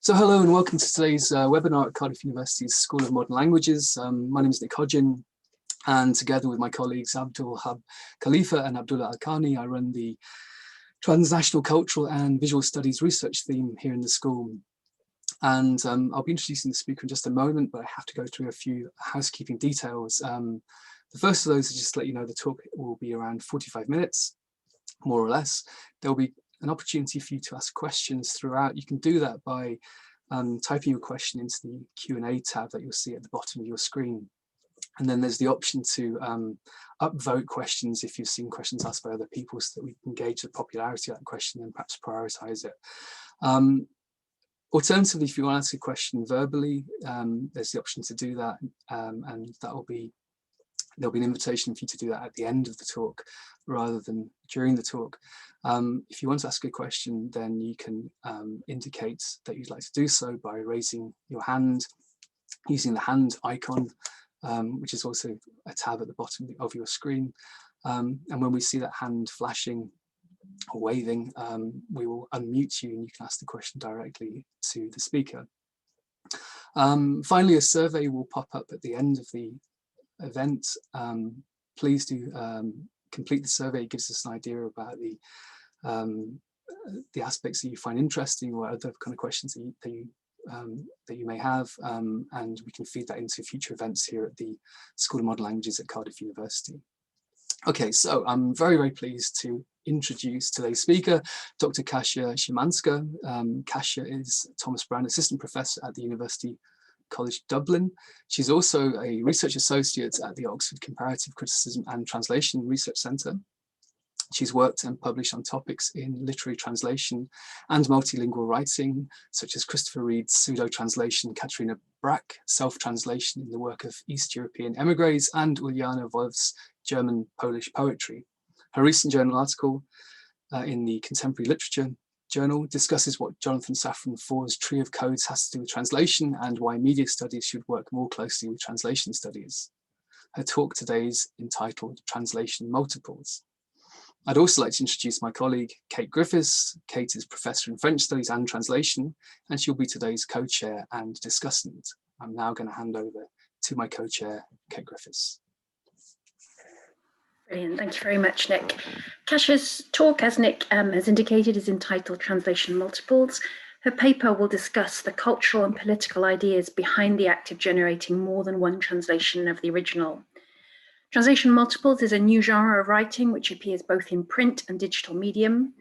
So hello and welcome to today's webinar at Cardiff University's School of Modern Languages. My name is Nick Hodgin, and together with my colleagues Abdul Hab Khalifa and Abdullah Al-Khani, I run the Transnational Cultural and Visual Studies research theme here in the school. And I'll be introducing the speaker in just a moment, but I have to go through a few housekeeping details. The first of those is just to let you know the talk will be around 45 minutes, more or less. There'll be an opportunity for you to ask questions throughout. You can do that by typing your question into the Q&A tab that you'll see at the bottom of your screen. And then there's the option to upvote questions if you've seen questions asked by other people, so that we can gauge the popularity of that question and perhaps prioritize it. Alternatively, if you want to ask a question verbally, there's the option to do that, and there'll be an invitation for you to do that at the end of the talk rather than during the talk. If you want to ask a question, then you can indicate that you'd like to do so by raising your hand, using the hand icon, which is also a tab at the bottom of your screen. And when we see that hand flashing or waving, we will unmute you and you can ask the question directly to the speaker. Finally, a survey will pop up at the end of the event. Please do complete the survey. It gives us an idea about the aspects that you find interesting or other kind of questions that you may have, and we can feed that into future events here at the School of Modern Languages at Cardiff University. Okay, so I'm very, very pleased to introduce today's speaker, Dr. Kasia Szymanska. Kasia is Thomas Brown Assistant Professor at the University College Dublin. She's also a research associate at the Oxford Comparative Criticism and Translation Research Centre. She's worked and published on topics in literary translation and multilingual writing, such as Christopher Reed's pseudo-translation, Katarina Brack, self-translation in the work of East European emigres, and Uliana Wolf's German-Polish poetry. Her recent journal article in the Contemporary Literature Journal discusses what Jonathan Safran Foer's tree of codes has to do with translation and why media studies should work more closely with translation studies. Her talk today is entitled Translation Multiples. I'd also like to introduce my colleague, Kate Griffiths. Kate is Professor in French Studies and Translation, and she'll be today's co-chair and discussant. I'm now going to hand over to my co-chair, Kate Griffiths. Brilliant, thank you very much, Nick. Kasia's talk, as Nick has indicated, is entitled Translation Multiples. Her paper will discuss the cultural and political ideas behind the act of generating more than one translation of the original. Translation multiples is a new genre of writing which appears both in print and digital medium.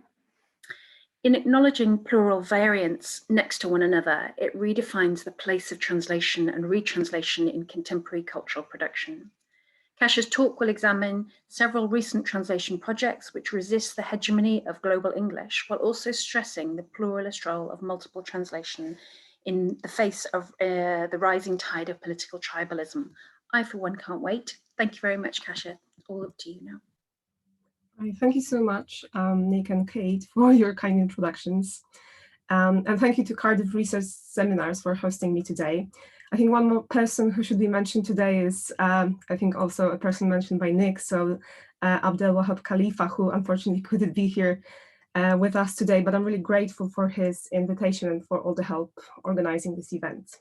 In acknowledging plural variants next to one another, it redefines the place of translation and retranslation in contemporary cultural production. Kasia's talk will examine several recent translation projects which resist the hegemony of global English, while also stressing the pluralist role of multiple translation in the face of the rising tide of political tribalism. I, for one, can't wait. Thank you very much, Kasia. All up to you now. Thank you so much, Nick and Kate, for your kind introductions. And thank you to Cardiff Research Seminars for hosting me today. I think one more person who should be mentioned today is, I think, also a person mentioned by Nick, so Abdel Wahab Khalifa, who unfortunately couldn't be here with us today, but I'm really grateful for his invitation and for all the help organizing this event.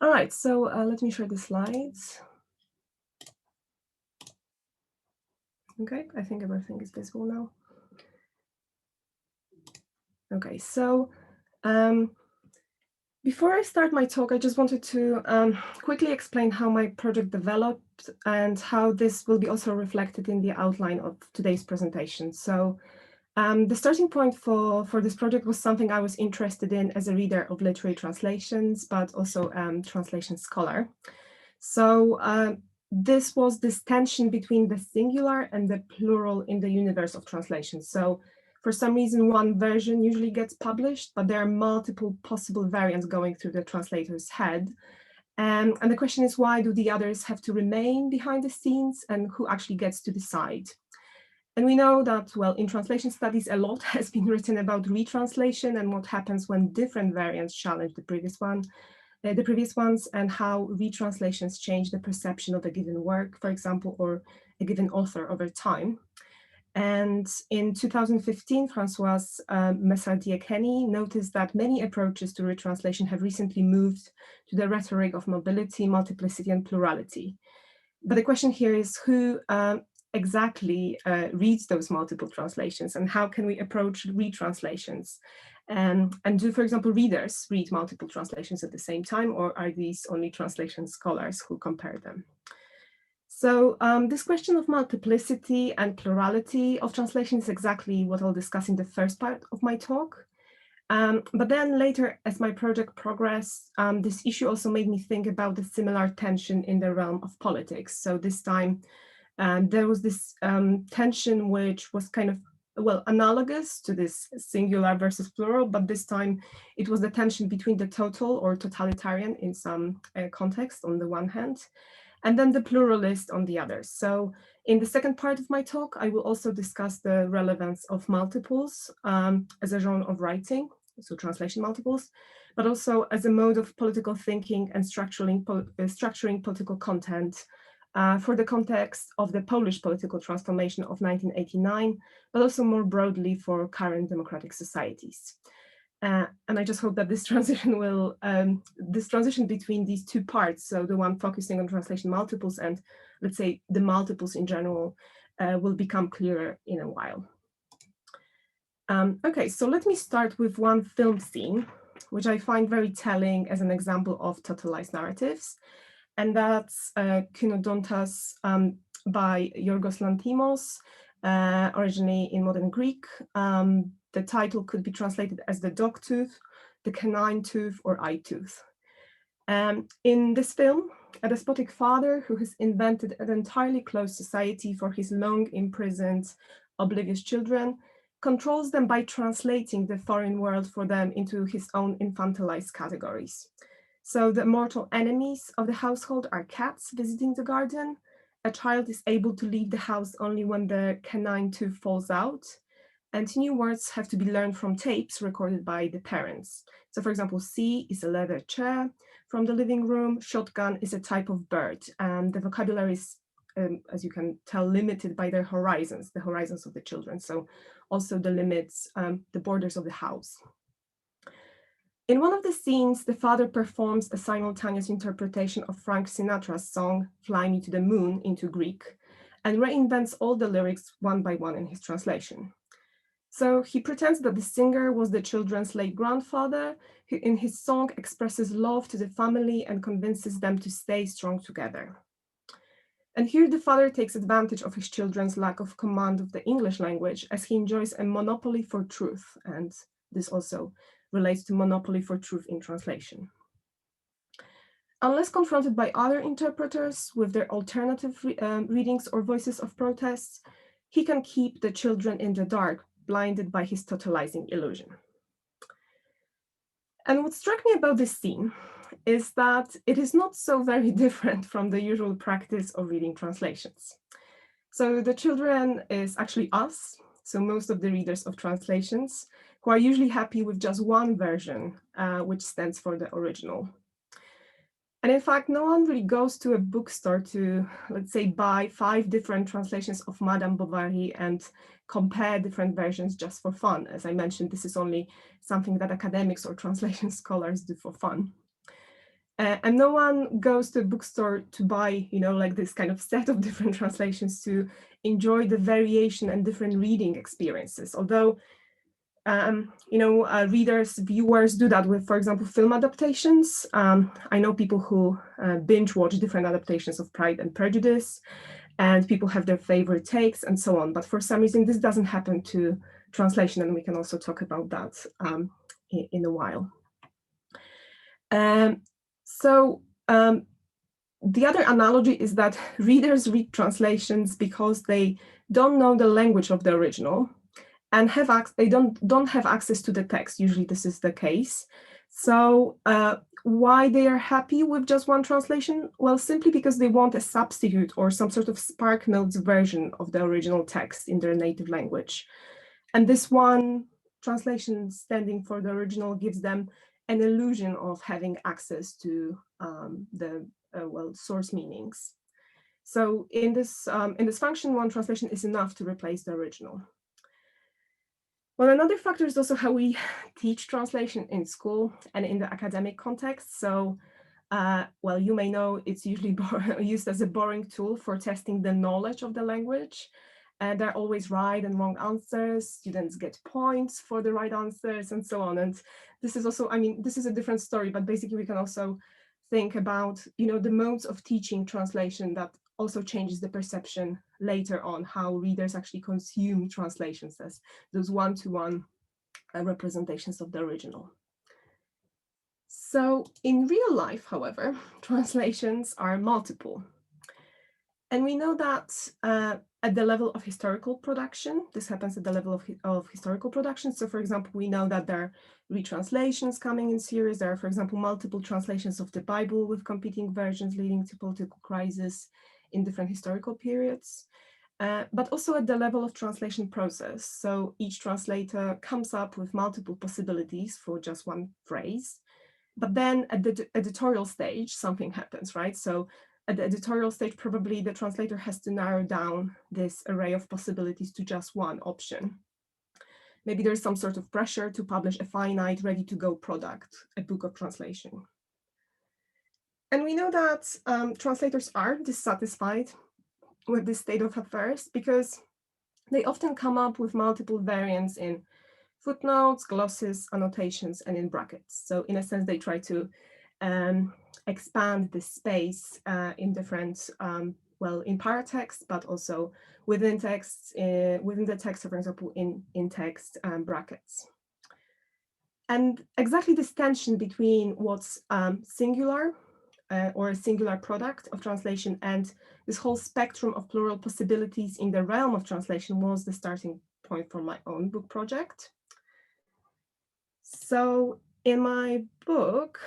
All right, so let me share the slides. Okay, I think everything is visible now. Okay, so before I start my talk, I just wanted to quickly explain how my project developed and how this will be also reflected in the outline of today's presentation. So the starting point for this project was something I was interested in as a reader of literary translations, but also translation scholar. So this was this tension between the singular and the plural in the universe of translation. So for some reason, one version usually gets published, but there are multiple possible variants going through the translator's head. And the question is, why do the others have to remain behind the scenes, and who actually gets to decide? And we know that, well, in translation studies, a lot has been written about retranslation and what happens when different variants challenge the previous ones, and how retranslations change the perception of a given work, for example, or a given author over time. And in 2015, Françoise Messardier-Kenny noticed that many approaches to retranslation have recently moved to the rhetoric of mobility, multiplicity, and plurality. But the question here is who exactly reads those multiple translations, and how can we approach retranslations? And do, for example, readers read multiple translations at the same time, or are these only translation scholars who compare them? So this question of multiplicity and plurality of translation is exactly what I'll discuss in the first part of my talk. But then later, as my project progressed, this issue also made me think about the similar tension in the realm of politics. So this time, there was this tension which was kind of, well, analogous to this singular versus plural, but this time it was the tension between the total or totalitarian in some context on the one hand, and then the pluralist on the other. So in the second part of my talk, I will also discuss the relevance of multiples as a genre of writing, so translation multiples, but also as a mode of political thinking and structuring political content for the context of the Polish political transformation of 1989, but also more broadly for current democratic societies. And I just hope that this transition will, this transition between these two parts, so the one focusing on translation multiples and let's say the multiples in general, will become clearer in a while. Okay, so let me start with one film scene, which I find very telling as an example of totalized narratives. And that's Kynodontas by Yorgos Lanthimos, originally in modern Greek. The title could be translated as the dog tooth, the canine tooth, or eye tooth. In this film, a despotic father who has invented an entirely closed society for his long imprisoned, oblivious children controls them by translating the foreign world for them into his own infantilized categories. So the mortal enemies of the household are cats visiting the garden. A child is able to leave the house only when the canine tooth falls out. And new words have to be learned from tapes recorded by the parents. So for example, C is a leather chair from the living room. Shotgun is a type of bird. And the vocabulary is, as you can tell, limited by their horizons, the horizons of the children. So also the limits, the borders of the house. In one of the scenes, the father performs a simultaneous interpretation of Frank Sinatra's song, Fly Me to the Moon, into Greek, and reinvents all the lyrics one by one in his translation. So he pretends that the singer was the children's late grandfather, who in his song expresses love to the family and convinces them to stay strong together. And here the father takes advantage of his children's lack of command of the English language as he enjoys a monopoly for truth. And this also relates to monopoly for truth in translation. Unless confronted by other interpreters with their alternative readings or voices of protests, he can keep the children in the dark, blinded by his totalizing illusion. And what struck me about this scene is that it is not so very different from the usual practice of reading translations. So the children is actually us, so most of the readers of translations, who are usually happy with just one version, which stands for the original. And in fact, no one really goes to a bookstore to, let's say, buy 5 different translations of Madame Bovary and compare different versions just for fun. As I mentioned, this is only something that academics or translation scholars do for fun. And no one goes to a bookstore to buy, like this kind of set of different translations to enjoy the variation and different reading experiences. Although, readers, viewers do that with, for example, film adaptations. I know people who binge watch different adaptations of Pride and Prejudice, and people have their favorite takes and so on. But for some reason, this doesn't happen to translation, and we can also talk about that in a while. The other analogy is that readers read translations because they don't know the language of the original and they don't have access to the text. Usually this is the case. So why they are happy with just one translation? Well, simply because they want a substitute or some sort of SparkNotes version of the original text in their native language. And this one translation standing for the original gives them an illusion of having access to the source meanings. So in this function, one translation is enough to replace the original. Well, another factor is also how we teach translation in school and in the academic context. So, well, you may know it's usually used as a boring tool for testing the knowledge of the language. And there are always right and wrong answers. Students get points for the right answers and so on. And this is also, I mean, this is a different story, but basically we can also think about, you know, the modes of teaching translation that also changes the perception later on how readers actually consume translations as those one-to-one representations of the original. So in real life, however, translations are multiple. And we know that at the level of historical production, this happens at the level of historical production. So for example, we know that there are retranslations coming in series. There are, for example, multiple translations of the Bible with competing versions leading to political crisis in different historical periods. But also at the level of translation process. So each translator comes up with multiple possibilities for just one phrase. But then at the editorial stage, something happens, right? So at the editorial stage, probably the translator has to narrow down this array of possibilities to just one option. Maybe there's some sort of pressure to publish a finite, ready-to-go product, a book of translation. And we know that translators are dissatisfied with this state of affairs because they often come up with multiple variants in footnotes, glosses, annotations, and in brackets. So in a sense, they try to expand the space in different, well, in paratext, but also within texts, within the text, for example, in text brackets. And exactly this tension between what's singular or a singular product of translation and this whole spectrum of plural possibilities in the realm of translation was the starting point for my own book project. So in my book,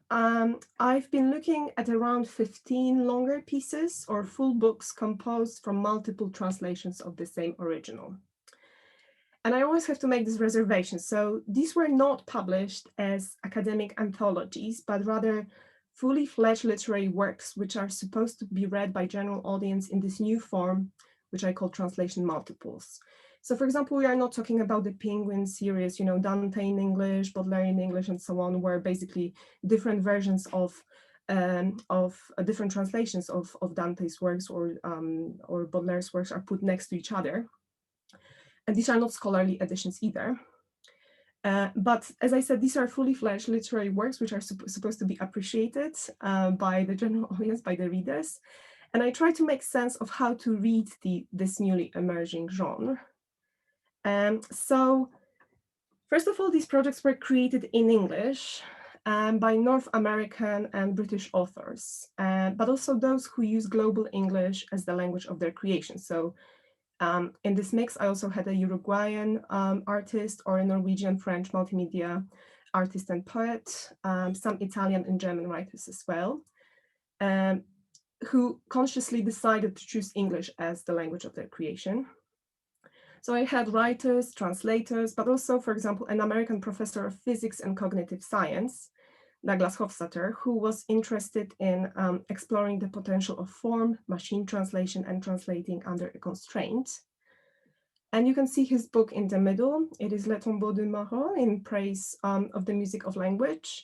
I've been looking at around 15 longer pieces or full books composed from multiple translations of the same original. And I always have to make this reservation. So these were not published as academic anthologies, but rather fully fledged literary works, which are supposed to be read by general audience in this new form, which I call translation multiples. So for example, we are not talking about the Penguin series, you know, Dante in English, Baudelaire in English, and so on, where basically different versions of different translations of Dante's works or Baudelaire's works are put next to each other. And these are not scholarly editions either. But as I said, these are fully fledged literary works which are supposed to be appreciated by the general audience, by the readers. And I try to make sense of how to read this newly emerging genre. So first of all, these projects were created in English by North American and British authors, but also those who use global English as the language of their creation. So in this mix, I also had a Uruguayan artist or a Norwegian French multimedia artist and poet, some Italian and German writers as well, who consciously decided to choose English as the language of their creation. So I had writers, translators, but also, for example, an American professor of physics and cognitive science, Douglas Hofstadter, who was interested in exploring the potential of form, machine translation, and translating under a constraint. And you can see his book in the middle. It is Le Tombeau de Marot in praise of the music of language.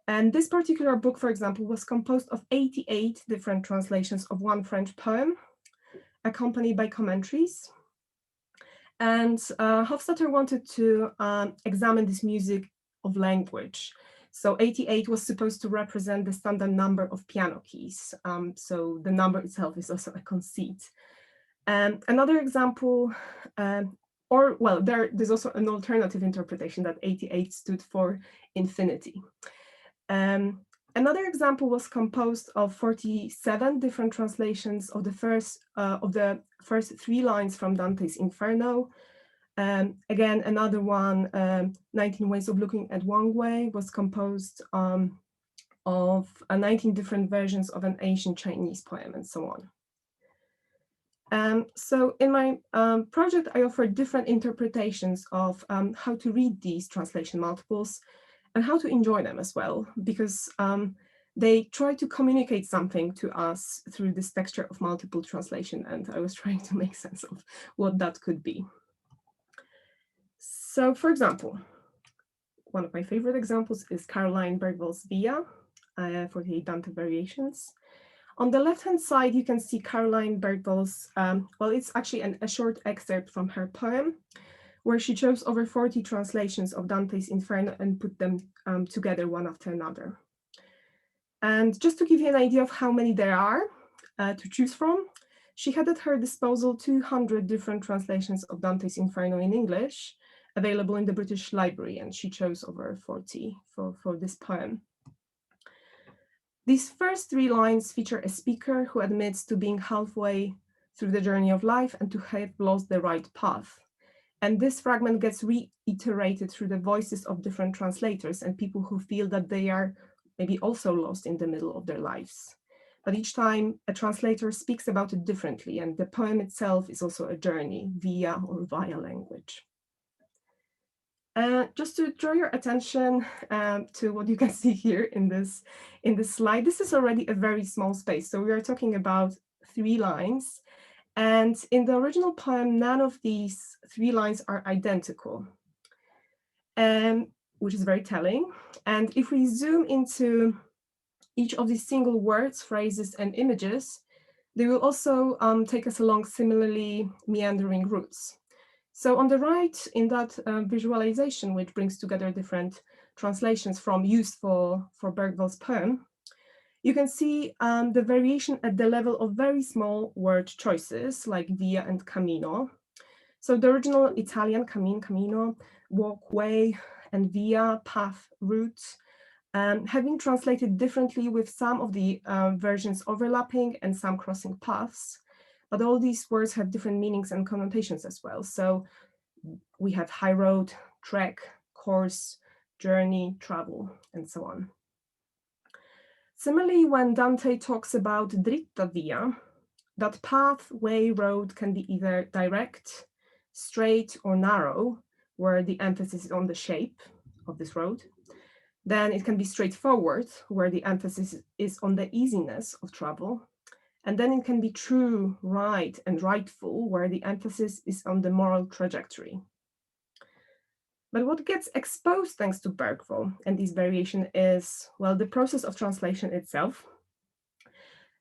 And this particular book, for example, was composed of 88 different translations of one French poem, accompanied by commentaries. And Hofstadter wanted to examine this music of language. So 88 was supposed to represent the standard number of piano keys. So the number itself is also a conceit. Another example, there's also an alternative interpretation that 88 stood for infinity. Another example was composed of 47 different translations of the first 3 lines from Dante's Inferno. Again, another one, 19 Ways of Looking at One Way, was composed of 19 different versions of an ancient Chinese poem, and so on. So in my project, I offered different interpretations of how to read these translation multiples and how to enjoy them as well, because they try to communicate something to us through this texture of multiple translation, and I was trying to make sense of what that could be. So, for example, one of my favorite examples is Caroline Bergvall's Via for the Dante Variations. On the left-hand side, you can see Caroline Bergvall's, well, it's actually a short excerpt from her poem, where she chose over 40 translations of Dante's Inferno and put them together one after another. And just to give you an idea of how many there are to choose from, she had at her disposal 200 different translations of Dante's Inferno in English, available in the British Library, and she chose over 40 for this poem. These first 3 lines feature a speaker who admits to being halfway through the journey of life and to have lost the right path. And this fragment gets reiterated through the voices of different translators and people who feel that they are maybe also lost in the middle of their lives. But each time a translator speaks about it differently, and the poem itself is also a journey via or via language. Just to draw your attention to what you can see here in this slide, this is already a very small space. So we are talking about 3 lines. And in the original poem, none of these 3 lines are identical, which is very telling. And if we zoom into each of these single words, phrases, and images, they will also take us along similarly meandering routes. So on the right, in that visualization, which brings together different translations from used for Bergvall's poem, you can see the variation at the level of very small word choices like via and camino. So the original Italian camino, walk, way, and via, path, route, have been translated differently, with some of the versions overlapping and some crossing paths. But all these words have different meanings and connotations as well. So we have high road, trek, course, journey, travel, and so on. Similarly, when Dante talks about dritta via, that path, way, road can be either direct, straight, or narrow, where the emphasis is on the shape of this road. Then it can be straightforward, where the emphasis is on the easiness of travel. And then it can be true, right, and rightful, where the emphasis is on the moral trajectory. But what gets exposed thanks to Bergvall and this variation is, well, the process of translation itself.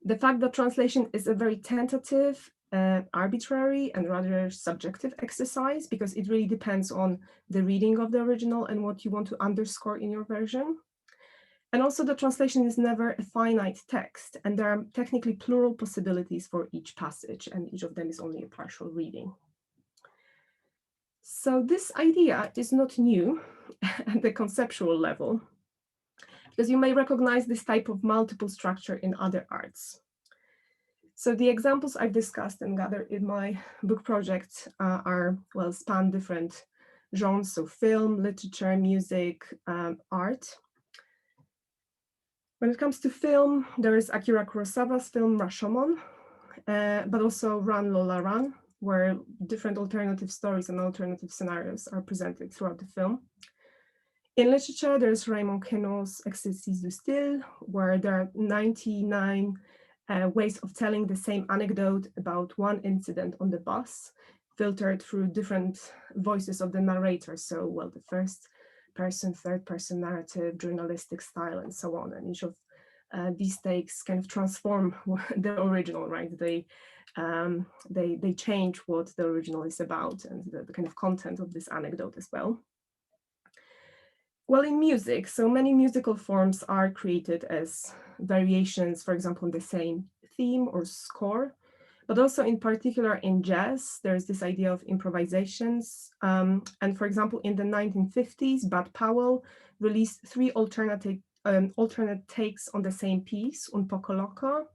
The fact that translation is a very tentative, arbitrary, and rather subjective exercise, because it really depends on the reading of the original and what you want to underscore in your version. And also the translation is never a finite text, and there are technically plural possibilities for each passage, and each of them is only a partial reading. So this idea is not new at the conceptual level, because you may recognize this type of multiple structure in other arts. So the examples I've discussed and gathered in my book project are, well, span different genres, so film, literature, music, art. When it comes to film, there is Akira Kurosawa's film Rashomon, but also Run Lola Run, where different alternative stories and alternative scenarios are presented throughout the film. In literature, there's Raymond Queneau's Exercice du Style, where there are 99 ways of telling the same anecdote about one incident on the bus, filtered through different voices of the narrator. So, well, the first person, third person narrative, journalistic style, and so on. And each of these takes kind of transform the original, right? They change what the original is about and the kind of content of this anecdote as well. Well, in music, so many musical forms are created as variations, for example, on the same theme or score, but also in particular in jazz, there's this idea of improvisations. And for example, in the 1950s, Bud Powell released 3 alternate takes on the same piece, Un Poco Loco,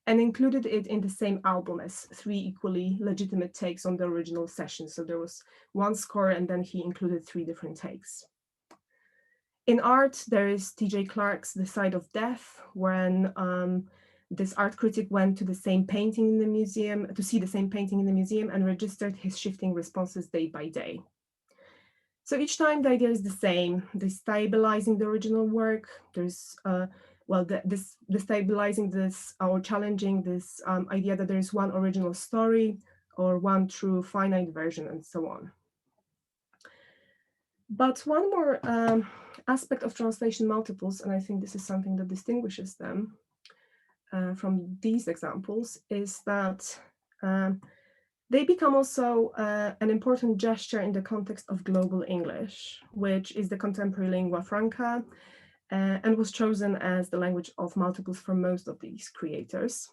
and included it in the same album as 3 equally legitimate takes on the original session. So there was one score and then he included 3 different takes. In art, there is T.J. Clark's The Side of Death, when this art critic went to the same painting in the museum, to see the same painting in the museum, and registered his shifting responses day by day. So each time the idea is the same, destabilizing the original work. There's well, destabilizing this or challenging this idea that there is one original story or one true finite version and so on. But one more aspect of translation multiples, and I think this is something that distinguishes them from these examples, is that they become also an important gesture in the context of global English, which is the contemporary lingua franca, and was chosen as the language of multiples for most of these creators.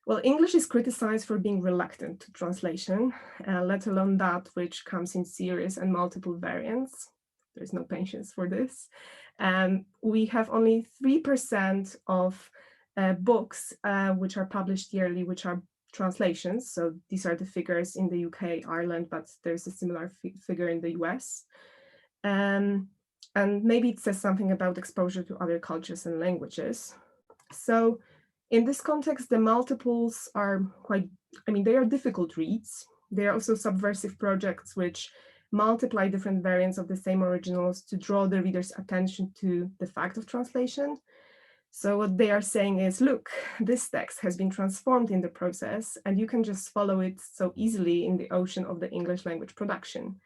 Well, English is criticized for being reluctant to translation, let alone that which comes in series and multiple variants. There's no patience for this. We have only 3% of books which are published yearly, which are translations. So these are the figures in the UK, Ireland, but there's a similar figure in the US. And maybe it says something about exposure to other cultures and languages. So in this context, the multiples are they are difficult reads. They are also subversive projects which multiply different variants of the same originals to draw the reader's attention to the fact of translation. So what they are saying is, look, this text has been transformed in the process, and you can just follow it so easily in the ocean of the English language production.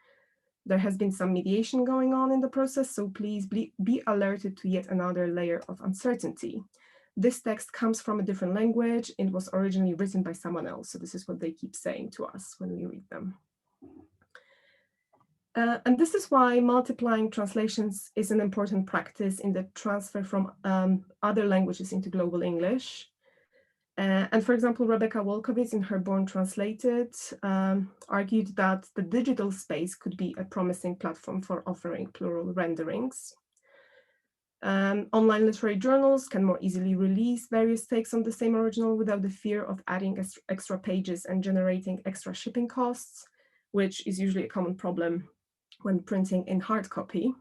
There has been some mediation going on in the process, so please be alerted to yet another layer of uncertainty. This text comes from a different language. It was originally written by someone else. So this is what they keep saying to us when we read them. And this is why multiplying translations is an important practice in the transfer from other languages into global English. And for example, Rebecca Wolkowitz in her Born Translated argued that the digital space could be a promising platform for offering plural renderings. Online literary journals can more easily release various takes on the same original without the fear of adding extra pages and generating extra shipping costs, which is usually a common problem when printing in hard copy.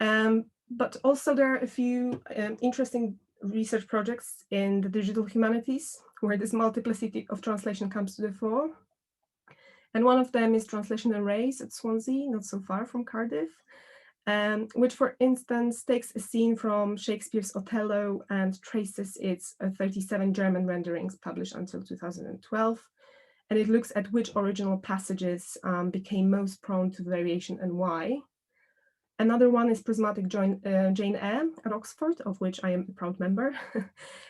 But also there are a few interesting research projects in the digital humanities where this multiplicity of translation comes to the fore. And one of them is Translation Arrays at Swansea, not so far from Cardiff, which, for instance, takes a scene from Shakespeare's Othello and traces its 37 German renderings published until 2012. And it looks at which original passages became most prone to variation and why. Another one is Prismatic Jane Eyre at Oxford, of which I am a proud member,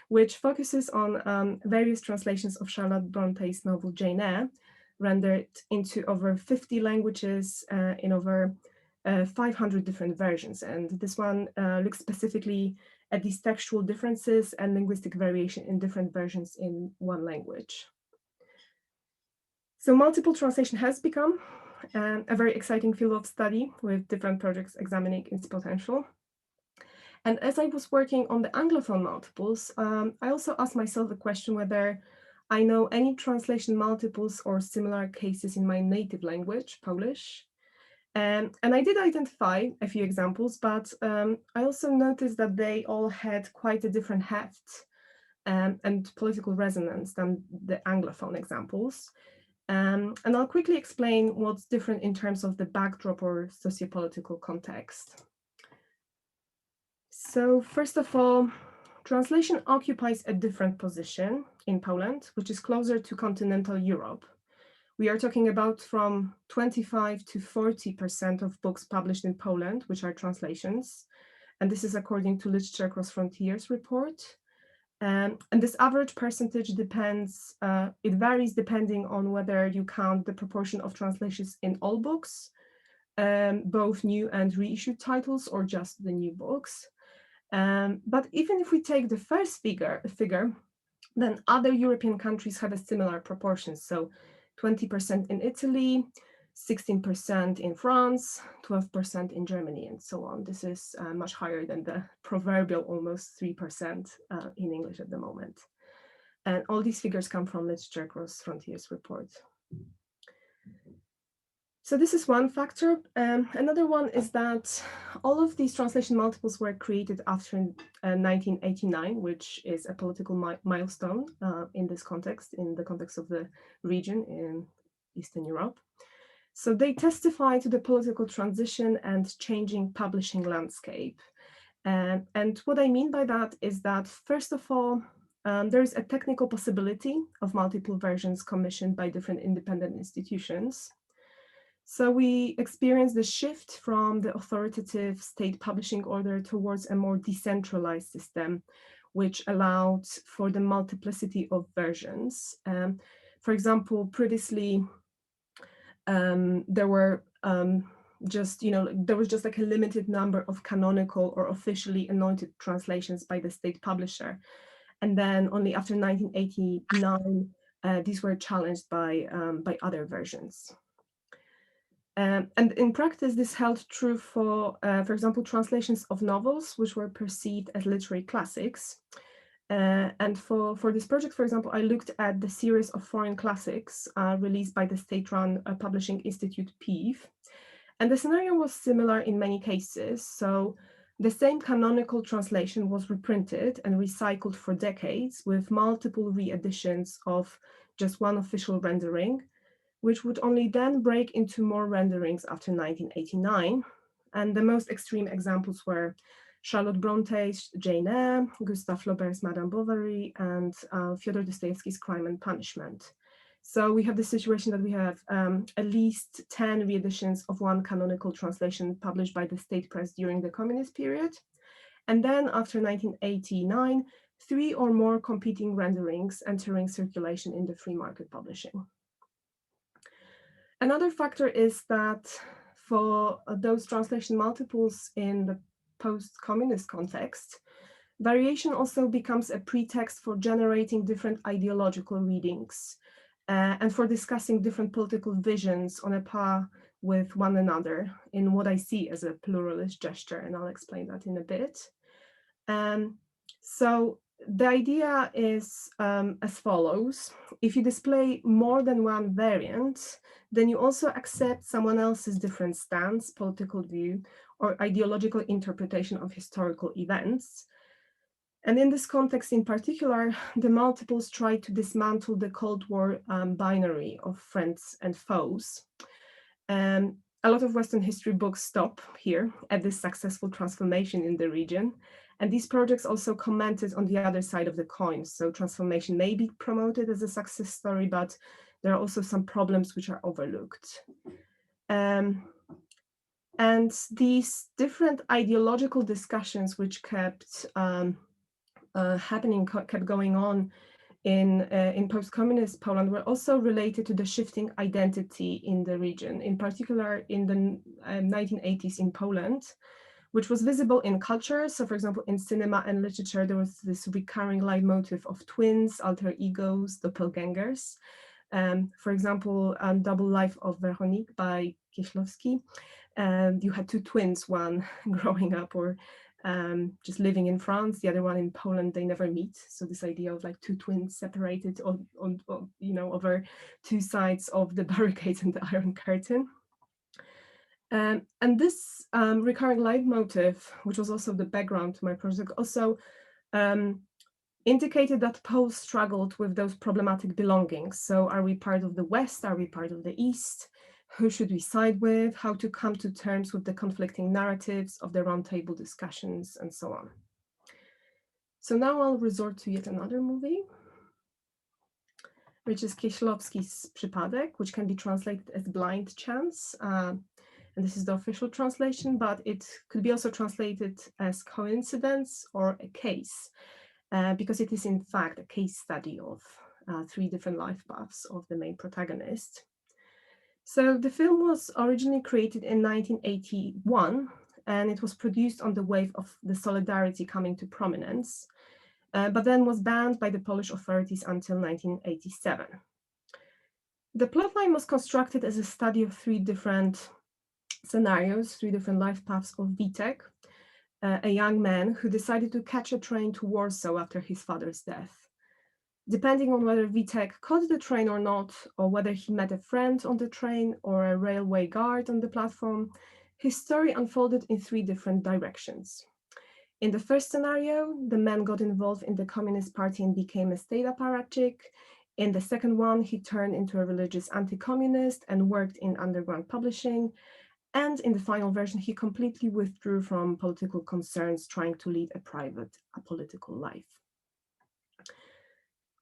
which focuses on various translations of Charlotte Bronte's novel Jane Eyre, rendered into over 50 languages in over 500 different versions. And this one looks specifically at these textual differences and linguistic variation in different versions in one language. So multiple translation has become a very exciting field of study with different projects examining its potential. And as I was working on the Anglophone multiples, I also asked myself the question whether I know any translation multiples or similar cases in my native language, Polish. And I did identify a few examples, but I also noticed that they all had quite a different heft and political resonance than the Anglophone examples. And I'll quickly explain what's different in terms of the backdrop or sociopolitical context. So first of all, translation occupies a different position in Poland, which is closer to continental Europe. We are talking about from 25 to 40% of books published in Poland, which are translations. And this is according to Literature Across Frontiers report. And this average percentage depends, it varies depending on whether you count the proportion of translations in all books, both new and reissued titles, or just the new books. But even if we take the first figure, then other European countries have a similar proportion. So 20% in Italy, 16% in France, 12% in Germany, and so on. This is much higher than the proverbial almost 3% in English at the moment. And all these figures come from Literature Across Frontiers report. So this is one factor. Another one is that all of these translation multiples were created after 1989, which is a political milestone in this context, in the context of the region in Eastern Europe. So they testify to the political transition and changing publishing landscape. And what I mean by that is that, first of all, there is a technical possibility of multiple versions commissioned by different independent institutions. So we experience the shift from the authoritative state publishing order towards a more decentralized system, which allowed for the multiplicity of versions. For example, previously, there were there was just like a limited number of canonical or officially anointed translations by the state publisher. And then only after 1989, these were challenged by other versions. And in practice, this held true for example, translations of novels, which were perceived as literary classics. And for this project, for example, I looked at the series of foreign classics released by the state-run publishing institute PIV. And the scenario was similar in many cases. So the same canonical translation was reprinted and recycled for decades with multiple re-editions of just one official rendering, which would only then break into more renderings after 1989. And the most extreme examples were Charlotte Bronte's Jane Eyre, Gustave Flaubert's Madame Bovary, and Fyodor Dostoevsky's Crime and Punishment. So we have the situation that we have at least 10 re-editions of one canonical translation published by the state press during the communist period. And then after 1989, 3 or more competing renderings entering circulation in the free market publishing. Another factor is that for those translation multiples in the post-communist context, variation also becomes a pretext for generating different ideological readings and for discussing different political visions on a par with one another in what I see as a pluralist gesture, and I'll explain that in a bit. So the idea is as follows. If you display more than one variant, then you also accept someone else's different stance, political view, or ideological interpretation of historical events. And in this context in particular, the multiples try to dismantle the Cold War binary of friends and foes. A lot of Western history books stop here at this successful transformation in the region. And these projects also commented on the other side of the coin. So transformation may be promoted as a success story, but there are also some problems which are overlooked. And these different ideological discussions which kept kept going on in post-communist Poland were also related to the shifting identity in the region, in particular in the 1980s in Poland, which was visible in culture. So for example, in cinema and literature, there was this recurring leitmotif of twins, alter egos, doppelgangers. For example, Double Life of Veronique by Kieślowski. You had 2 twins, one growing up or just living in France, the other one in Poland. They never meet. So this idea of like 2 twins separated on over 2 sides of the barricades and the Iron Curtain. And this recurring leitmotif, which was also the background to my project, also indicated that Poles struggled with those problematic belongings. So are we part of the West? Are we part of the East? Who should we side with? How to come to terms with the conflicting narratives of the roundtable discussions and so on. So now I'll resort to yet another movie, which is Kieślowski's Przypadek, which can be translated as Blind Chance. And this is the official translation, but it could be also translated as coincidence or a case, because it is in fact a case study of 3 different life paths of the main protagonist. So the film was originally created in 1981, and it was produced on the wave of the Solidarity coming to prominence, but then was banned by the Polish authorities until 1987. The plotline was constructed as a study of 3 different scenarios, 3 different life paths of Witek, a young man who decided to catch a train to Warsaw after his father's death. Depending on whether Witek caught the train or not, or whether he met a friend on the train or a railway guard on the platform, his story unfolded in 3 different directions. In the first scenario, the man got involved in the Communist Party and became a state apparatchik. In the second one, he turned into a religious anti-communist and worked in underground publishing. And in the final version, he completely withdrew from political concerns, trying to lead a private, apolitical life.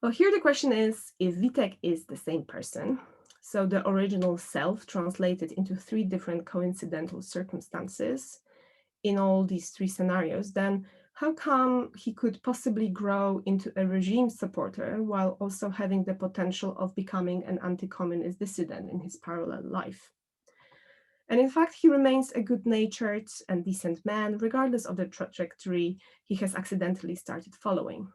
Well, here the question is if Witek is the same person, so the original self translated into 3 different coincidental circumstances in all these 3 scenarios, then how come he could possibly grow into a regime supporter while also having the potential of becoming an anti-communist dissident in his parallel life? And in fact, he remains a good-natured and decent man, regardless of the trajectory he has accidentally started following.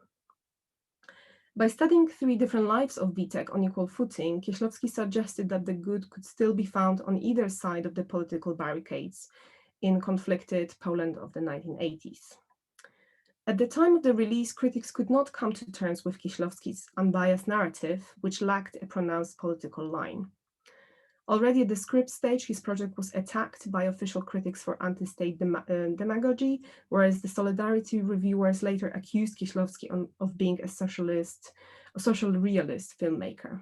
By studying 3 different lives of Witek on equal footing, Kieślowski suggested that the good could still be found on either side of the political barricades in conflicted Poland of the 1980s. At the time of the release, critics could not come to terms with Kieślowski's unbiased narrative, which lacked a pronounced political line. Already at the script stage, his project was attacked by official critics for anti-state demagogy, whereas the Solidarity reviewers later accused Kieślowski of being a social realist filmmaker.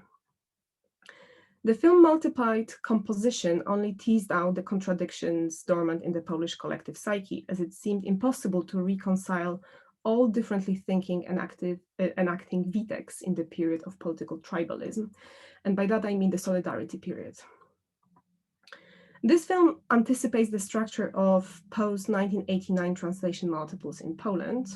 The film multiplied composition only teased out the contradictions dormant in the Polish collective psyche, as it seemed impossible to reconcile all differently thinking and acting Witeks in the period of political tribalism. And by that I mean the Solidarity period. This film anticipates the structure of post-1989 translation multiples in Poland.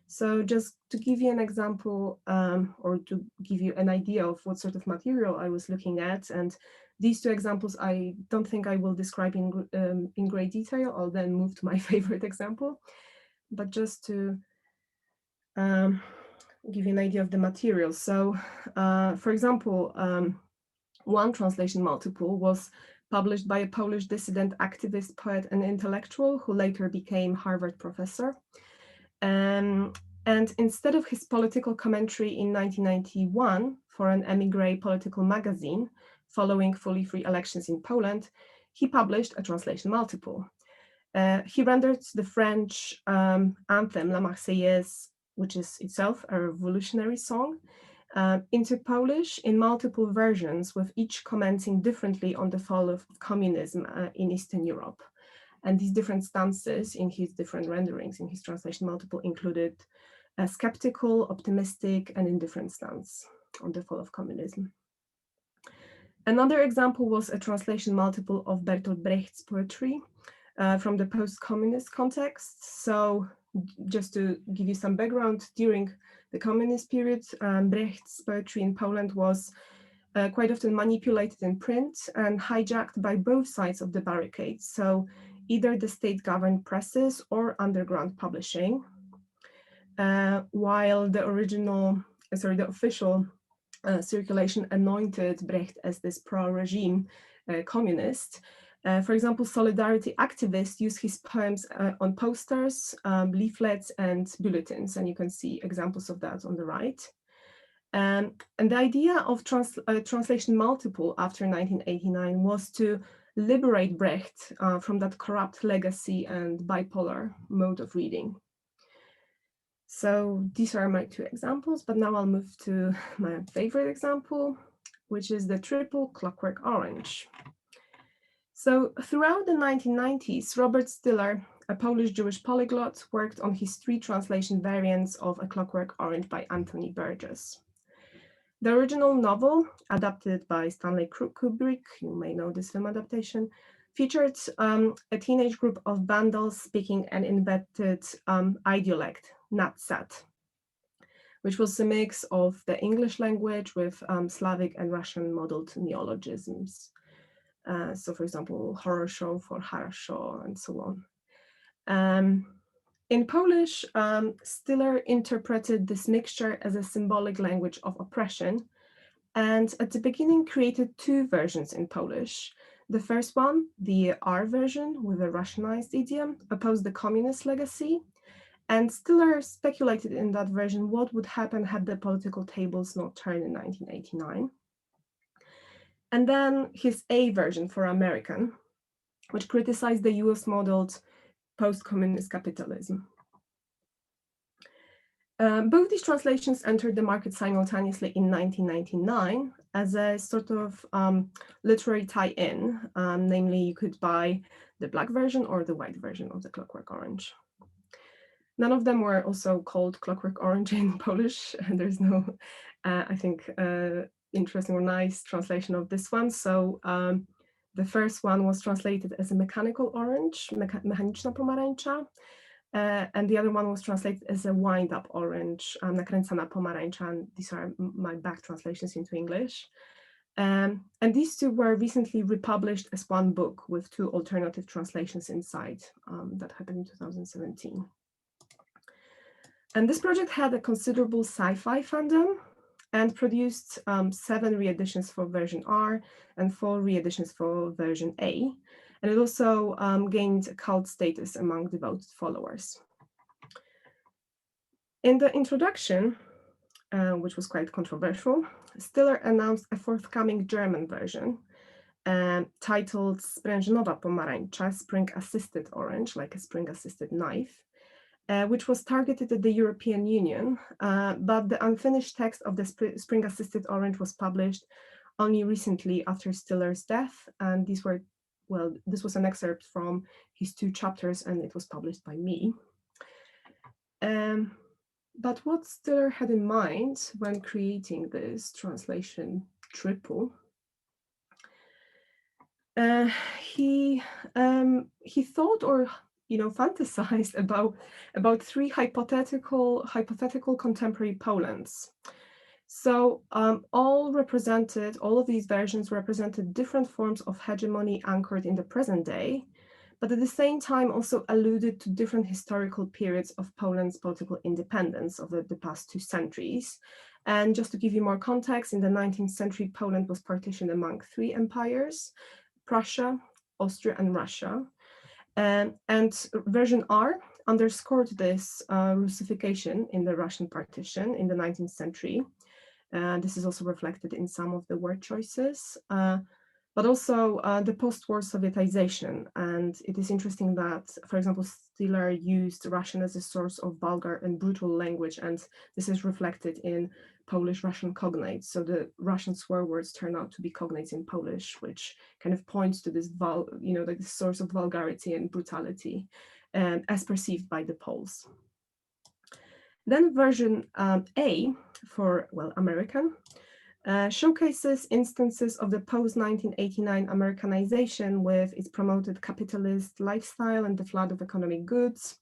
So just to give you an example, or to give you an idea of what sort of material I was looking at, and these 2 examples I don't think I will describe in great detail. I'll then move to my favorite example, but just to give you an idea of the material. So, for example, one translation multiple was published by a Polish dissident, activist, poet, and intellectual who later became Harvard professor. And instead of his political commentary in 1991 for an émigré political magazine following fully free elections in Poland, he published a translation multiple. He rendered the French anthem La Marseillaise, which is itself a revolutionary song, into Polish in multiple versions, with each commenting differently on the fall of communism in Eastern Europe. And these different stances in his different renderings in his translation multiple included a skeptical, optimistic, and indifferent stance on the fall of communism. Another example was a translation multiple of Bertolt Brecht's poetry from the post-communist context. So just to give you some background, during the communist period, Brecht's poetry in Poland was quite often manipulated in print and hijacked by both sides of the barricades. So either the state-governed presses or underground publishing, while the official circulation anointed Brecht as this pro-regime communist. For example, Solidarity activists use his poems on posters, leaflets, and bulletins, and you can see examples of that on the right. And the idea of translation multiple after 1989 was to liberate Brecht from that corrupt legacy and bipolar mode of reading. So these are my 2 examples, but now I'll move to my favorite example, which is the triple Clockwork Orange. So throughout the 1990s, Robert Stiller, a Polish Jewish polyglot, worked on his 3 translation variants of A Clockwork Orange by Anthony Burgess. The original novel, adapted by Stanley Kubrick, you may know this film adaptation, featured a teenage group of vandals speaking an invented idiolect, Natsat, which was a mix of the English language with Slavic and Russian modeled neologisms. So for example, horror show for harasho and so on. In Polish, Stiller interpreted this mixture as a symbolic language of oppression, and at the beginning created 2 versions in Polish. The first one, the R version with a Russianized idiom, opposed the communist legacy, and Stiller speculated in that version what would happen had the political tables not turned in 1989. And then his A version for American, which criticized the US-modeled post-communist capitalism. Both these translations entered the market simultaneously in 1999, as a sort of literary tie-in. Namely, you could buy the black version or the white version of the Clockwork Orange. None of them were also called Clockwork Orange in Polish, and there's no, I think, interesting or nice translation of this one. So the first one was translated as a mechanical orange, mechaniczna pomarańcza, and the other one was translated as a wind-up orange, nakręcana pomarańcza, and these are my back translations into English. And these two were recently republished as one book with two alternative translations inside. That happened in 2017. And this project had a considerable sci-fi fandom and produced 7 reeditions for version R and 4 reeditions for version A. And it also gained a cult status among devoted followers. In the introduction, which was quite controversial, Stiller announced a forthcoming German version titled Sprężynowa pomarańcza, spring-assisted orange, like a spring-assisted knife, which was targeted at the European Union, but the unfinished text of the spring-assisted orange was published only recently after Stiller's death, and these were, well, this was an excerpt from his 2 chapters, and it was published by me. But what Stiller had in mind when creating this translation triple, he thought, or fantasized about 3 hypothetical contemporary Polands. So all of these versions represented different forms of hegemony anchored in the present day, but at the same time also alluded to different historical periods of Poland's political independence over the past 2 centuries. And just to give you more context, in the 19th century, Poland was partitioned among 3 empires: Prussia, Austria, and Russia. And version R underscored this Russification in the Russian partition in the 19th century. This is also reflected in some of the word choices, but also the post-war Sovietization. And it is interesting that, for example, Stiller used Russian as a source of vulgar and brutal language, and this is reflected in Polish-Russian cognates. So the Russian swear words turn out to be cognates in Polish, which kind of points to this, like this source of vulgarity and brutality, as perceived by the Poles. Then version A, for, well, American, showcases instances of the post-1989 Americanization with its promoted capitalist lifestyle and the flood of economic goods.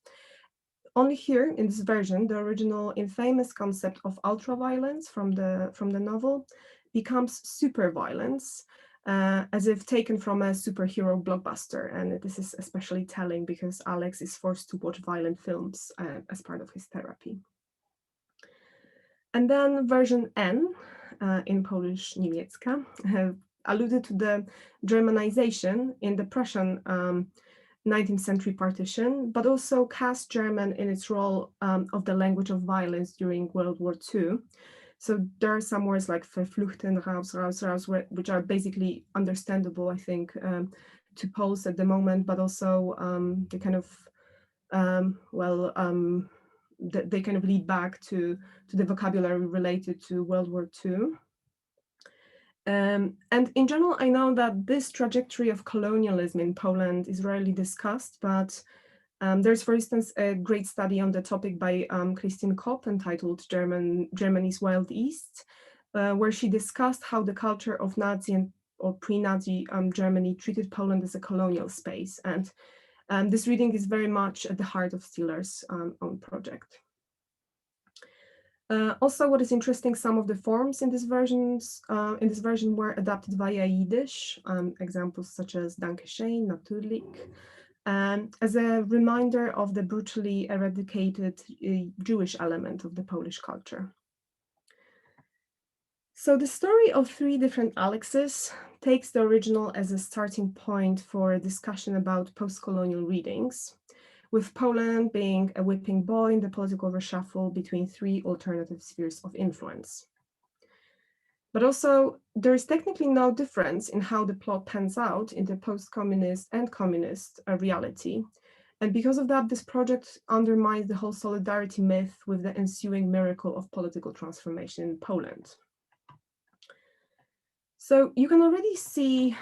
Only here, in this version, the original infamous concept of ultra-violence from the novel becomes super-violence, as if taken from a superhero blockbuster. And this is especially telling because Alex is forced to watch violent films as part of his therapy. And then version N, in Polish niemiecka, alluded to the Germanization in the Prussian 19th century partition, but also cast German in its role of the language of violence during World War II. So there are some words like verfluchten, raus, raus, raus, which are basically understandable, I think, to Poles at the moment, but also they kind of, they kind of lead back to the vocabulary related to World War II. And in general, I know that this trajectory of colonialism in Poland is rarely discussed, but there's, for instance, a great study on the topic by Christine Kopp entitled Germany's Wild East, where she discussed how the culture of Nazi or pre-Nazi Germany treated Poland as a colonial space. And this reading is very much at the heart of Stiller's own project. Also, what is interesting, some of the forms in this version were adapted via Yiddish, examples such as Danke schön, natürlich, as a reminder of the brutally eradicated Jewish element of the Polish culture. So the story of 3 different Alexes takes the original as a starting point for a discussion about post-colonial readings, with Poland being a whipping boy in the political reshuffle between 3 alternative spheres of influence. But also, there is technically no difference in how the plot pans out in the post-communist and communist reality. And because of that, this project undermines the whole solidarity myth with the ensuing miracle of political transformation in Poland. So you can already see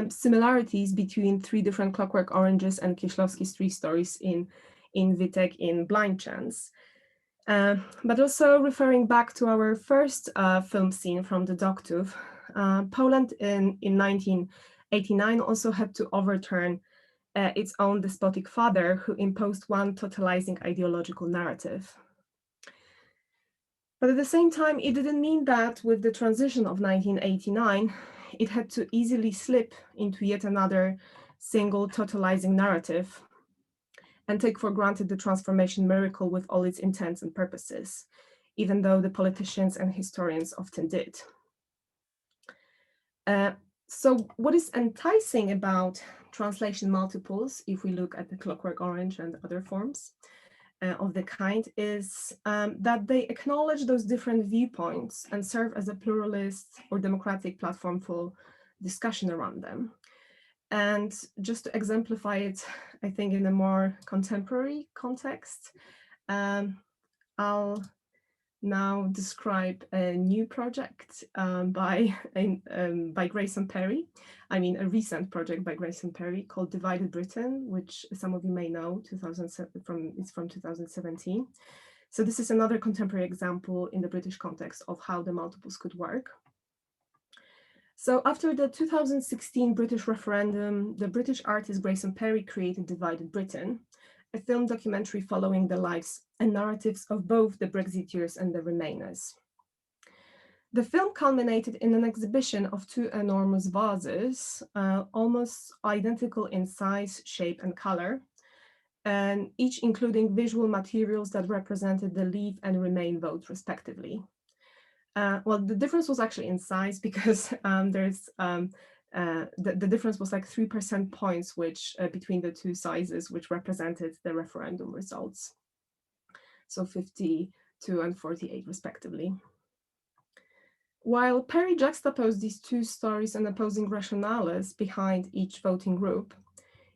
similarities between three different Clockwork Oranges and Kieślowski's three stories in Witek in Blind Chance. But also referring back to our first film scene from the Dogtooth, Poland in 1989 also had to overturn its own despotic father, who imposed one totalizing ideological narrative. But at the same time, it didn't mean that with the transition of 1989, it had to easily slip into yet another single totalizing narrative and take for granted the transformation miracle with all its intents and purposes, even though the politicians and historians often did. So what is enticing about translation multiples, if we look at the Clockwork Orange and other forms of the kind, is that they acknowledge those different viewpoints and serve as a pluralist or democratic platform for discussion around them. And just to exemplify it, I think in a more contemporary context, I'll now describe a new project by Grace and Perry. I mean, a recent project by Grace and Perry called Divided Britain, which some of you may know, it's from 2017. So this is another contemporary example in the British context of how the multiples could work. So after the 2016 British referendum, the British artist Grace and Perry created Divided Britain, a film documentary following the lives and narratives of both the Brexiteers and the Remainers. The film culminated in an exhibition of two enormous vases, almost identical in size, shape, and color, and each including visual materials that represented the Leave and Remain vote, respectively. Well, the difference was actually in size, because the difference was like 3 percentage points, which between the two sizes, which represented the referendum results. So 52 and 48 respectively. While Perry juxtaposed these two stories and opposing rationales behind each voting group,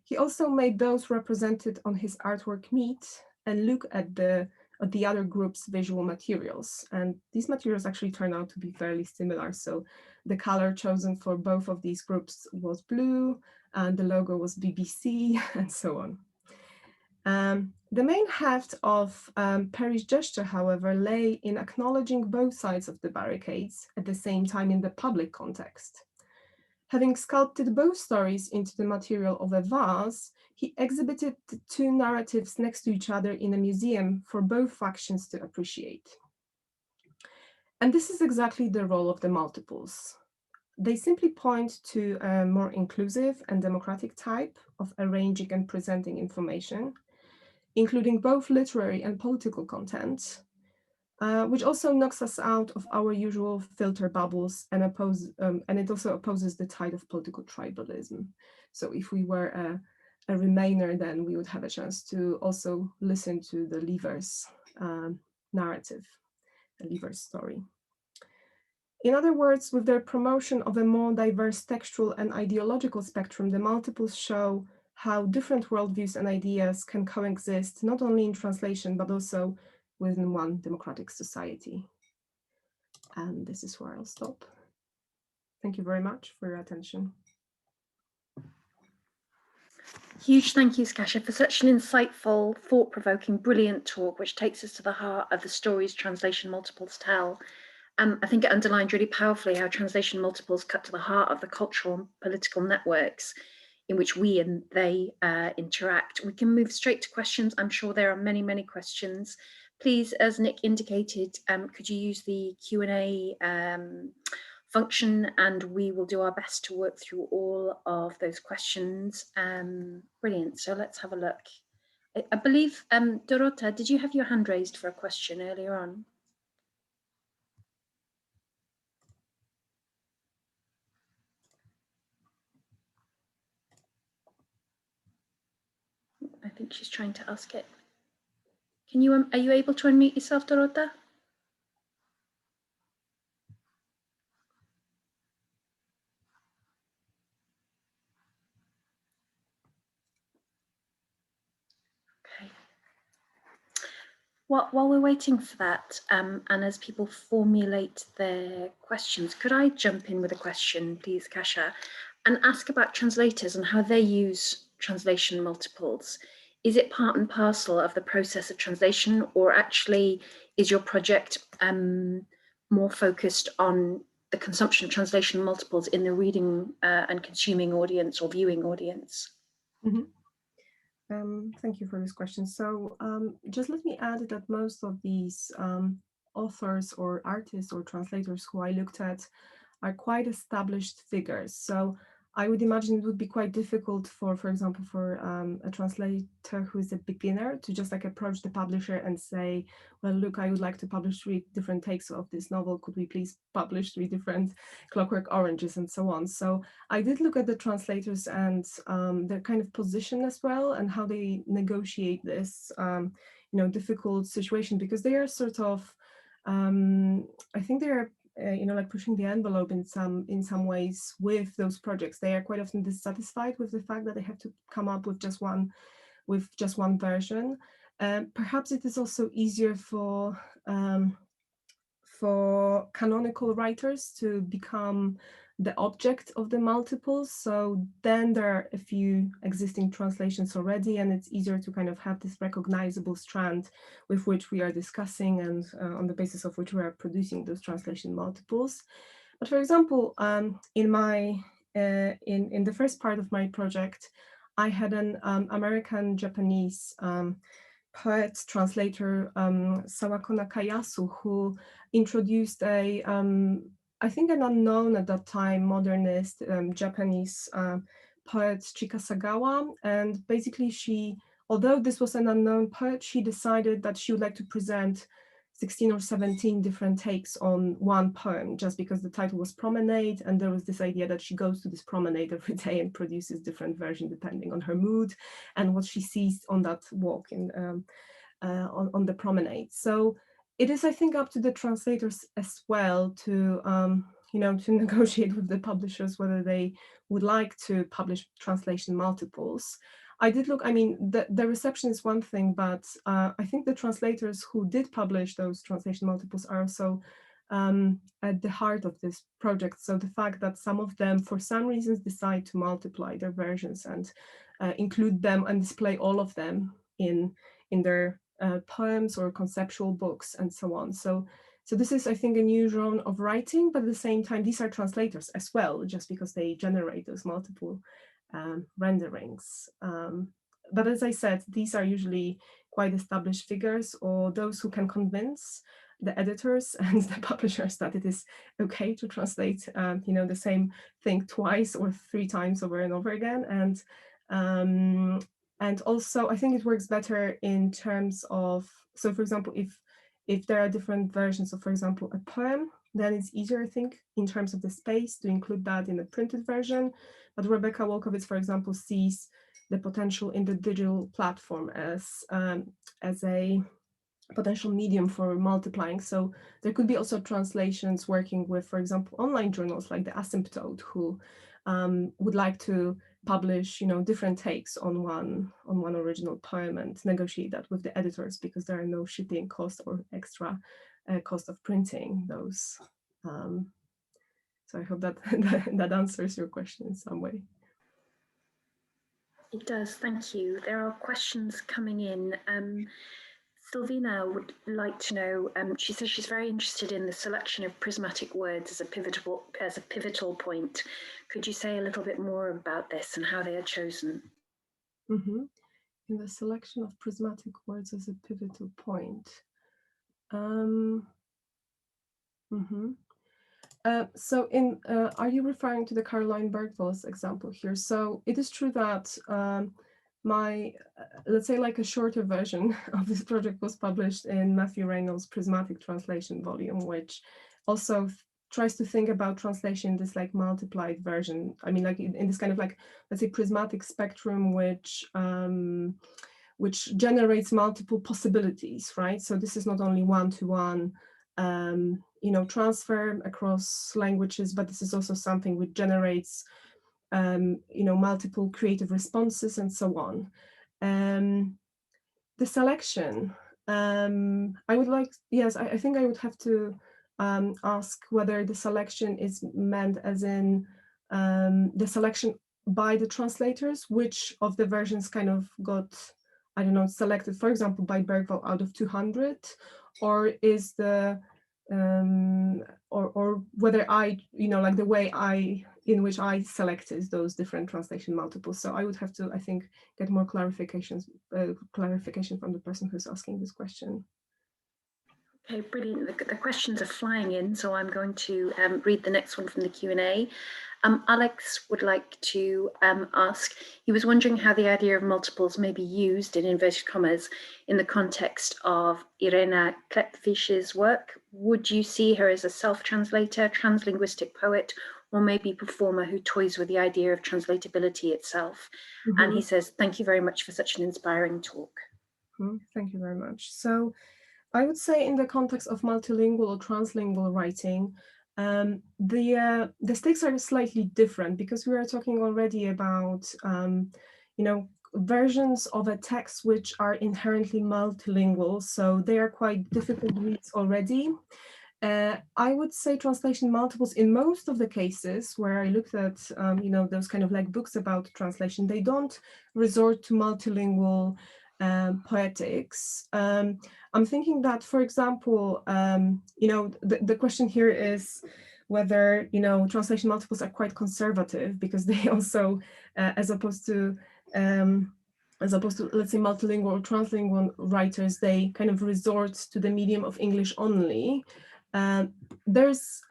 he also made those represented on his artwork meet and look at the other group's visual materials. And these materials actually turn out to be fairly similar. So the color chosen for both of these groups was blue, and the logo was BBC, and so on. The main heft of Perry's gesture, however, lay in acknowledging both sides of the barricades at the same time in the public context. Having sculpted both stories into the material of a vase, he exhibited the two narratives next to each other in a museum for both factions to appreciate. And this is exactly the role of the multiples. They simply point to a more inclusive and democratic type of arranging and presenting information, including both literary and political content, which also knocks us out of our usual filter bubbles and it also opposes the tide of political tribalism. So if we were a Remainer, then we would have a chance to also listen to the Leavers narrative, the Leavers story. In other words, with their promotion of a more diverse textual and ideological spectrum, the multiples show how different worldviews and ideas can coexist, not only in translation, but also within one democratic society. And this is where I'll stop. Thank you very much for your attention. Huge thank yous, Kasia, for such an insightful, thought-provoking, brilliant talk, which takes us to the heart of the stories translation multiples tell. I think it underlined really powerfully how translation multiples cut to the heart of the cultural and political networks in which we and they interact. We can move straight to questions. I'm sure there are many, many questions. Please, as Nick indicated, could you use the Q&A function, and we will do our best to work through all of those questions. Brilliant, so let's have a look. I believe, Dorota, did you have your hand raised for a question earlier on? I think she's trying to ask it. Can you, are you able to unmute yourself, Dorota? Okay. While we're waiting for that, and as people formulate their questions, could I jump in with a question, please, Kasia, and ask about translators and how they use translation multiples? Is it part and parcel of the process of translation, or actually is your project more focused on the consumption of translation multiples in the reading and consuming audience or viewing audience? Mm-hmm. Thank you for this question. So just let me add that most of these authors or artists or translators who I looked at are quite established figures. So I would imagine it would be quite difficult for example, for a translator who is a beginner to just like approach the publisher and say, well, look, I would like to publish 3 different takes of this novel. Could we please publish 3 different Clockwork Oranges and so on? So I did look at the translators and their kind of position as well and how they negotiate this, difficult situation, because they are sort of, I think they are like pushing the envelope in some ways with those projects. They are quite often dissatisfied with the fact that they have to come up with just one version. Perhaps it is also easier for canonical writers to become the object of the multiples. So then there are a few existing translations already, and it's easier to kind of have this recognizable strand with which we are discussing and on the basis of which we are producing those translation multiples. But for example, in the first part of my project, I had an American-Japanese poet, translator, Sawako Nakayasu, who introduced I think an unknown at that time modernist Japanese poet, Chika Sagawa. And basically although this was an unknown poet, she decided that she would like to present 16 or 17 different takes on one poem, just because the title was Promenade, and there was this idea that she goes to this promenade every day and produces different versions depending on her mood and what she sees on that walk on the promenade. So it is, I think, up to the translators as well to to negotiate with the publishers whether they would like to publish translation multiples. I did look, I mean, the reception is one thing, but I think the translators who did publish those translation multiples are also at the heart of this project. So the fact that some of them, for some reasons, decide to multiply their versions and include them and display all of them in their poems or conceptual books and so on. So this is, I think, a new genre of writing, but at the same time, these are translators as well, just because they generate those multiple renderings. But as I said, these are usually quite established figures, or those who can convince the editors and the publishers that it is okay to translate the same thing twice or 3 times over and over again. And also, I think it works better in terms of, so for example, if there are different versions of, for example, a poem, then it's easier, I think, in terms of the space to include that in the printed version. But Rebecca Wolkowitz, for example, sees the potential in the digital platform as a potential medium for multiplying. So there could be also translations working with, for example, online journals like the Asymptote, who would like to publish, different takes on one original poem and negotiate that with the editors, because there are no shipping costs or extra cost of printing those. So I hope that that answers your question in some way. It does, thank you. There are questions coming in. Sylvina would like to know, she says she's very interested in the selection of prismatic words as a pivotal point. Could you say a little bit more about this and how they are chosen? Mm-hmm. In the selection of prismatic words as a pivotal point. So are you referring to the Caroline Bergvall's example here? So it is true that my, let's say, like a shorter version of this project was published in Matthew Reynolds' Prismatic Translation volume, which also tries to think about translation in this like multiplied version. I mean, like in this kind of like, let's say, prismatic spectrum, which generates multiple possibilities, right? So this is not only one-to-one transfer across languages, but this is also something which generates multiple creative responses and so on. The selection I would like, yes, I think I would have to ask whether the selection is meant as in the selection by the translators, which of the versions kind of got, I don't know, selected, for example, by Bergvall out of 200, or is the, or whether I, like the way in which I selected those different translation multiples. So I would have to, I think, get more clarification from the person who's asking this question. Okay, brilliant. The questions are flying in, so I'm going to read the next one from the Q&A. Alex would like to ask, he was wondering how the idea of multiples may be used, in inverted commas, in the context of Irena Klepfisch's work. Would you see her as a self-translator, translinguistic poet, or maybe performer who toys with the idea of translatability itself? Mm-hmm. And he says, thank you very much for such an inspiring talk. Thank you very much. So I would say in the context of multilingual or translingual writing, the stakes are slightly different because we are talking already about, versions of a text which are inherently multilingual, so they are quite difficult reads already. I would say translation multiples in most of the cases where I looked at, those kind of like books about translation, they don't resort to multilingual poetics. I'm thinking that, for example, the question here is whether, translation multiples are quite conservative because they also, as opposed to, let's say, multilingual or translingual writers, they kind of resort to the medium of English only. There's,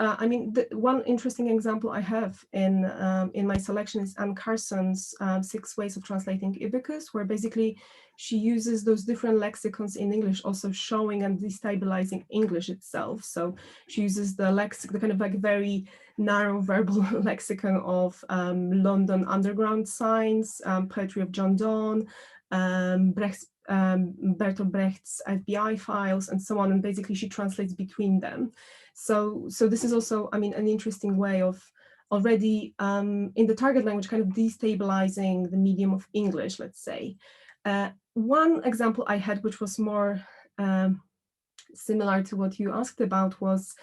one interesting example I have in my selection is Anne Carson's 6 Ways of Translating Ibycus, where basically she uses those different lexicons in English, also showing and destabilizing English itself. So she uses the kind of like very narrow verbal lexicon of London Underground signs, poetry of John Donne, Bertolt Brecht's FBI files, and so on, and basically she translates between them. So this is also, an interesting way of already in the target language kind of destabilizing the medium of English, let's say. One example I had, which was more similar to what you asked about, was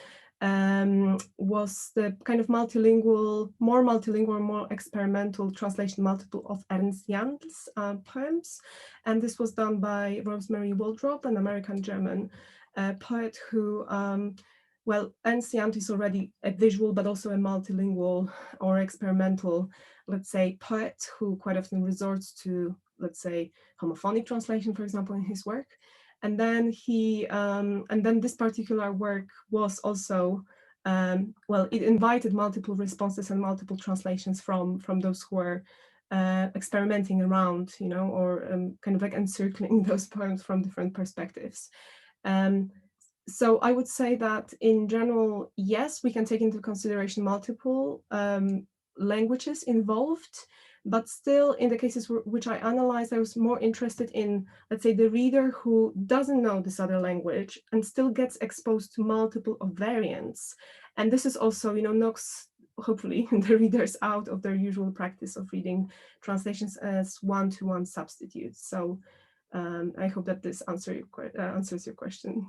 the kind of multilingual, more experimental translation multiple of Ernst Jandl's poems. And this was done by Rosemary Waldrop, an American-German poet who, well, Ernst Jandl is already a visual, but also a multilingual or experimental, let's say, poet who quite often resorts to, let's say, homophonic translation, for example, in his work. And then this particular work was also, well, it invited multiple responses and multiple translations from those who were experimenting around, or kind of like encircling those poems from different perspectives. So I would say that in general, yes, we can take into consideration multiple languages involved. But still, in the cases which I analyzed, I was more interested in, let's say, the reader who doesn't know this other language and still gets exposed to multiple of variants. And this is also, knocks, hopefully, the readers out of their usual practice of reading translations as one-to-one substitutes. So I hope that this answers your question.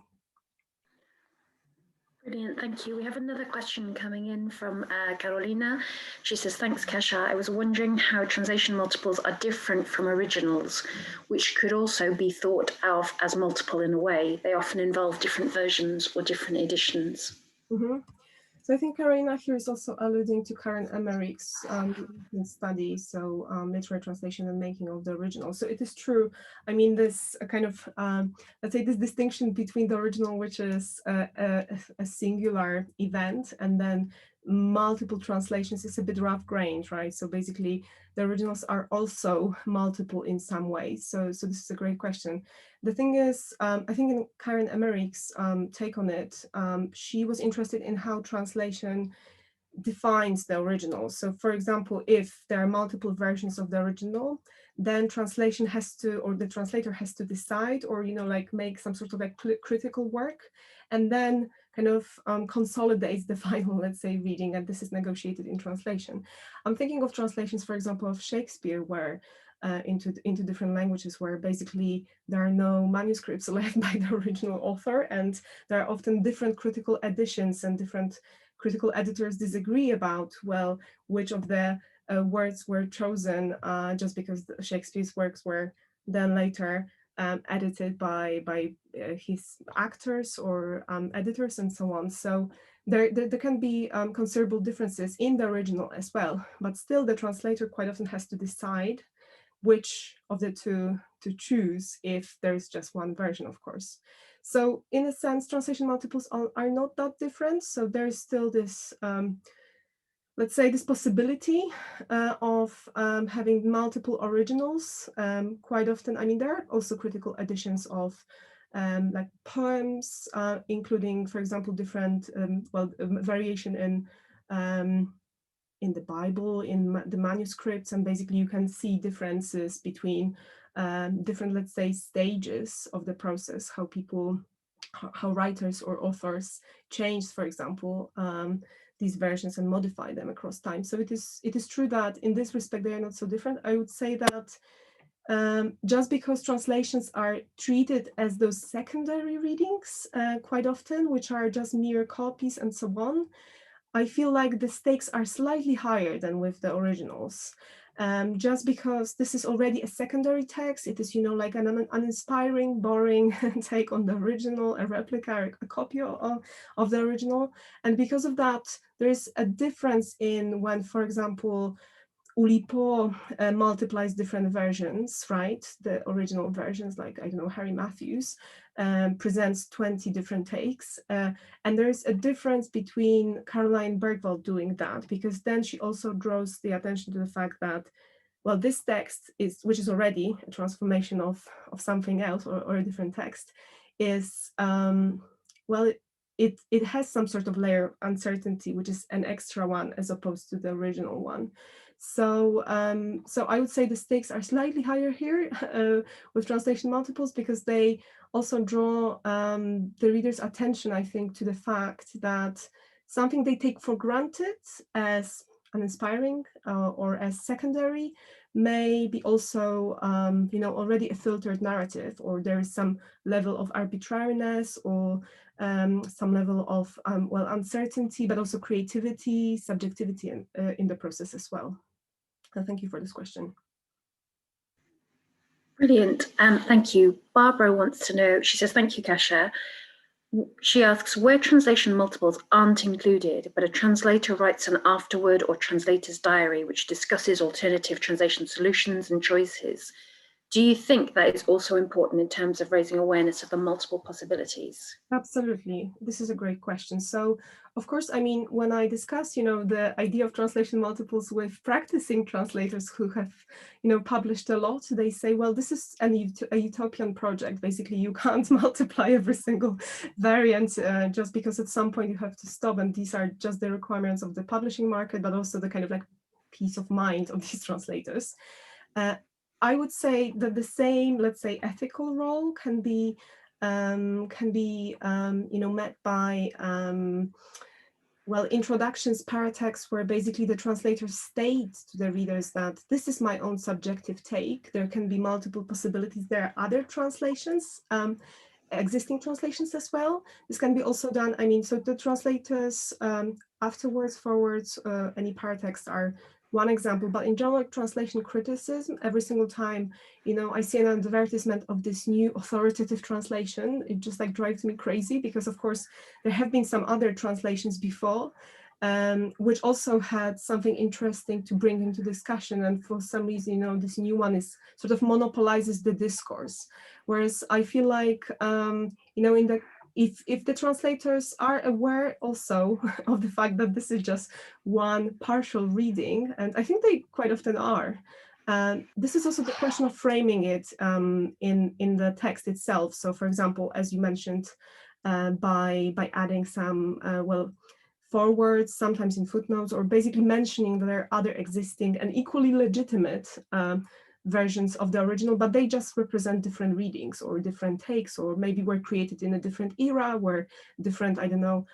Brilliant, thank you. We have another question coming in from Carolina. She says, thanks, Kasia. I was wondering how translation multiples are different from originals, which could also be thought of as multiple in a way. They often involve different versions or different editions. Mm-hmm. So I think Carolina here is also alluding to Karen Emmerich's study, so literary translation and making of the original. So it is true. This kind of, let's say, this distinction between the original, which is a singular event, and then multiple translations is a bit rough-grained, right? So basically, the originals are also multiple in some ways. So this is a great question. The thing is, I think in Karen Emmerich's take on it, she was interested in how translation defines the original. So for example, if there are multiple versions of the original, then translation has to, or the translator has to decide, or, like make some sort of a critical work, and then kind of consolidates the final, let's say, reading, and this is negotiated in translation. I'm thinking of translations, for example, of Shakespeare, where into different languages, where basically there are no manuscripts left by the original author, and there are often different critical editions, and different critical editors disagree about, well, which of the words were chosen, just because Shakespeare's works were then later edited by his actors or editors and so on. So there can be considerable differences in the original as well, but still the translator quite often has to decide which of the two to choose if there is just one version, of course. So in a sense, translation multiples are not that different. So there is still this, let's say, this possibility of having multiple originals. Quite often, I mean, there are also critical editions of like poems, including, for example, different, variation in the Bible, in the manuscripts, and basically you can see differences between different, let's say, stages of the process, how writers or authors change, for example, these versions and modify them across time. So it is true that in this respect they are not so different. I would say that just because translations are treated as those secondary readings quite often, which are just mere copies and so on, I feel like the stakes are slightly higher than with the originals. Just because this is already a secondary text, it is, like an uninspiring, boring take on the original, a replica, a copy of the original. And because of that, there is a difference in when, for example, Oulipo multiplies different versions, right? The original versions, like, I don't know, Harry Matthews presents 20 different takes. And there's a difference between Caroline Bergwald doing that, because then she also draws the attention to the fact that, well, this text which is already a transformation of something else or a different text, is, well, it has some sort of layer of uncertainty, which is an extra one as opposed to the original one. So I would say the stakes are slightly higher here with translation multiples, because they also draw the reader's attention, I think, to the fact that something they take for granted as uninspiring or as secondary may be also, already a filtered narrative, or there is some level of arbitrariness, or some level of, uncertainty, but also creativity, subjectivity in the process as well. So thank you for this question. Brilliant. Thank you. Barbara wants to know, she says, thank you, Kasia. She asks, where translation multiples aren't included, but a translator writes an afterword or translator's diary which discusses alternative translation solutions and choices, do you think that is also important in terms of raising awareness of the multiple possibilities? Absolutely. This is a great question. So, of course, I mean, when I discuss, the idea of translation multiples with practicing translators who have, published a lot, they say, well, this is a utopian project. Basically, you can't multiply every single variant just because at some point you have to stop. And these are just the requirements of the publishing market, but also the kind of like peace of mind of these translators. I would say that the same, let's say, ethical role can be met by introductions, paratexts, where basically the translator states to the readers that this is my own subjective take. There can be multiple possibilities. There are other translations, existing translations as well. This can be also done. I mean, so the translators afterwards, forwards, any paratexts are one example, but in general, like translation criticism, every single time, I see an advertisement of this new authoritative translation, it just like drives me crazy, because of course there have been some other translations before, which also had something interesting to bring into discussion. And for some reason, this new one is sort of monopolizes the discourse. Whereas I feel like, if the translators are aware also of the fact that this is just one partial reading, and I think they quite often are, this is also the question of framing it in the text itself. So, for example, as you mentioned, by adding some, forwards, sometimes in footnotes, or basically mentioning that there are other existing and equally legitimate versions of the original, but they just represent different readings or different takes, or maybe were created in a different era where different, I don't know,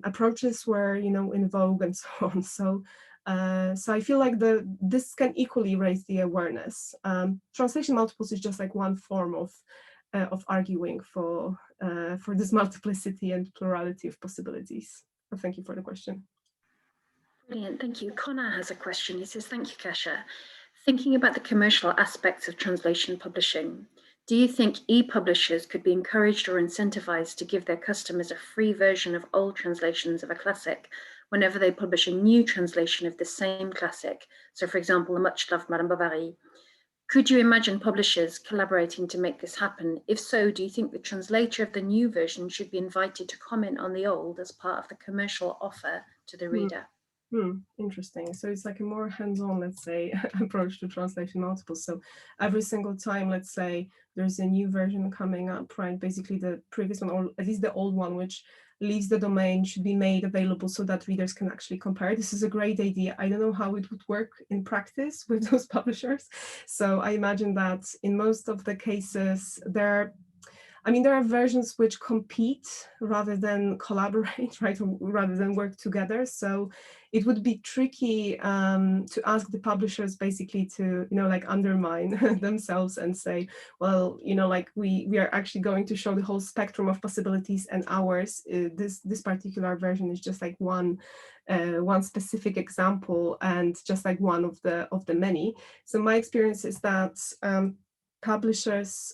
approaches were, in vogue and so on. So So I feel like this can equally raise the awareness. Translation multiples is just like one form of arguing for this multiplicity and plurality of possibilities. So thank you for the question. Brilliant, thank you. Connor has a question. He says, thank you, Kasia. Thinking about the commercial aspects of translation publishing, do you think e-publishers could be encouraged or incentivized to give their customers a free version of old translations of a classic whenever they publish a new translation of the same classic? So, for example, the much-loved Madame Bovary. Could you imagine publishers collaborating to make this happen? If so, do you think the translator of the new version should be invited to comment on the old as part of the commercial offer to the reader? Interesting. So it's like a more hands-on, let's say, approach to translation multiples. So every single time, let's say, there's a new version coming up, right? Basically the previous one, or at least the old one, which leaves the domain, should be made available so that readers can actually compare. This is a great idea. I don't know how it would work in practice with those publishers. So I imagine that in most of the cases, there are versions which compete rather than collaborate, right? Rather than work together. So it would be tricky to ask the publishers basically to, like undermine themselves and say, well, like we are actually going to show the whole spectrum of possibilities, and ours, this particular version is just like one specific example and just like one of the many. So my experience is that publishers,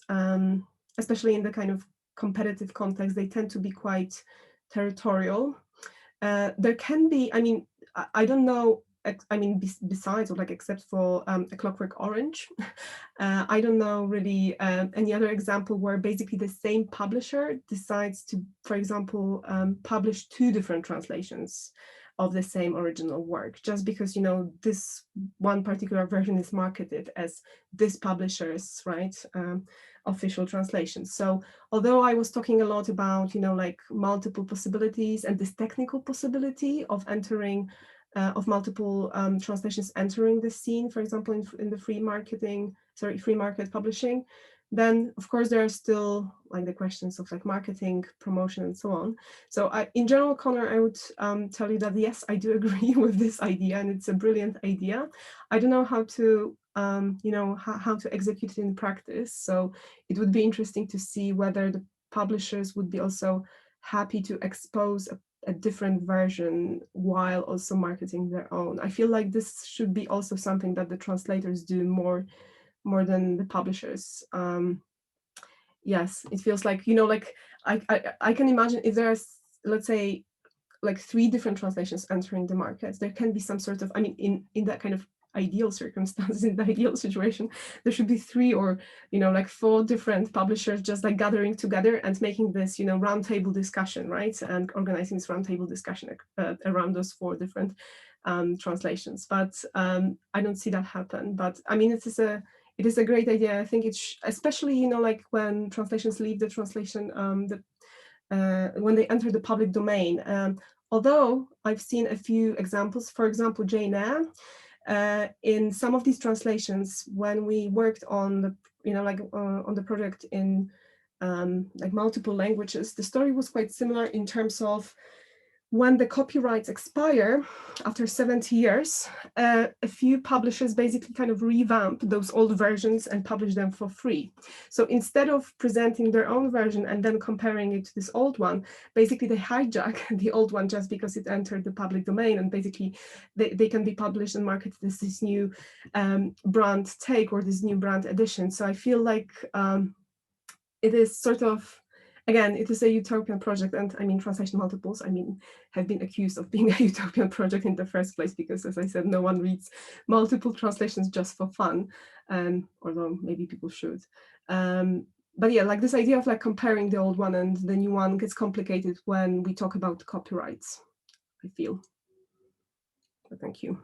especially in the kind of competitive context, they tend to be quite territorial. There can be, I don't know, besides or like except for a Clockwork Orange, I don't know really any other example where basically the same publisher decides to, for example, publish two different translations of the same original work, just because, this one particular version is marketed as this publisher's, right, official translation. So although I was talking a lot about, like multiple possibilities and this technical possibility of entering, of multiple translations entering the scene, for example, in the free market publishing, then of course there are still like the questions of like marketing, promotion, and so on. So in general, Connor, I would tell you that yes, I do agree with this idea, and it's a brilliant idea. I don't know how to how to execute it in practice. So it would be interesting to see whether the publishers would be also happy to expose a different version while also marketing their own. I feel like this should be also something that the translators do more than the publishers. Yes, it feels like, like I can imagine if there's, let's say, like 3 different translations entering the market, there can be some sort of, in that kind of ideal circumstances, in the ideal situation, there should be 3 or, like 4 different publishers just like gathering together and making this, roundtable discussion, right? And organizing this roundtable discussion around those 4 different translations. But I don't see that happen. But it is a great idea. I think it's especially, like when translations leave the translation, when they enter the public domain. Although I've seen a few examples, for example, Jane Eyre, in some of these translations, when we worked on the, on the project in like multiple languages, the story was quite similar in terms of when the copyrights expire after 70 years, a few publishers basically kind of revamp those old versions and publish them for free. So instead of presenting their own version and then comparing it to this old one, basically they hijack the old one just because it entered the public domain, and basically they can be published and marketed as this new brand take or this new brand edition. So I feel like it is sort of, again, it is a utopian project, and translation multiples, have been accused of being a utopian project in the first place, because, as I said, no one reads multiple translations just for fun, although maybe people should. But yeah, like this idea of like comparing the old one and the new one gets complicated when we talk about copyrights, I feel. But thank you.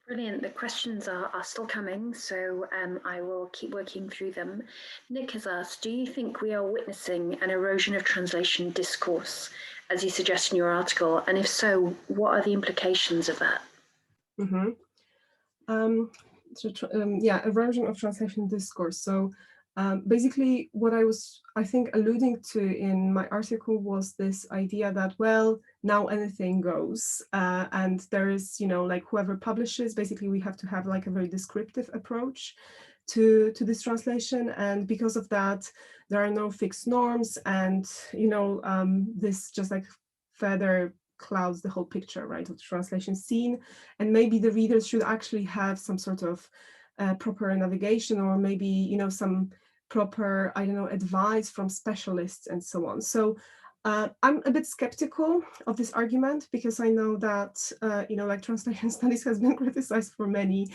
Brilliant. The questions are still coming, so I will keep working through them. Nick has asked, do you think we are witnessing an erosion of translation discourse, as you suggest in your article? And if so, what are the implications of that? Erosion of translation discourse. So basically what I was, I think, alluding to in my article was this idea that, well, now anything goes, and there is, you know, like whoever publishes, basically we have to have like a very descriptive approach to this translation, and because of that there are no fixed norms, and you know, this just like further clouds the whole picture, right, of the translation scene. And maybe the readers should actually have some sort of proper navigation, or maybe, you know, some proper, I don't know, advice from specialists and so on. So I'm a bit skeptical of this argument, because I know that you know, like translation studies has been criticized for many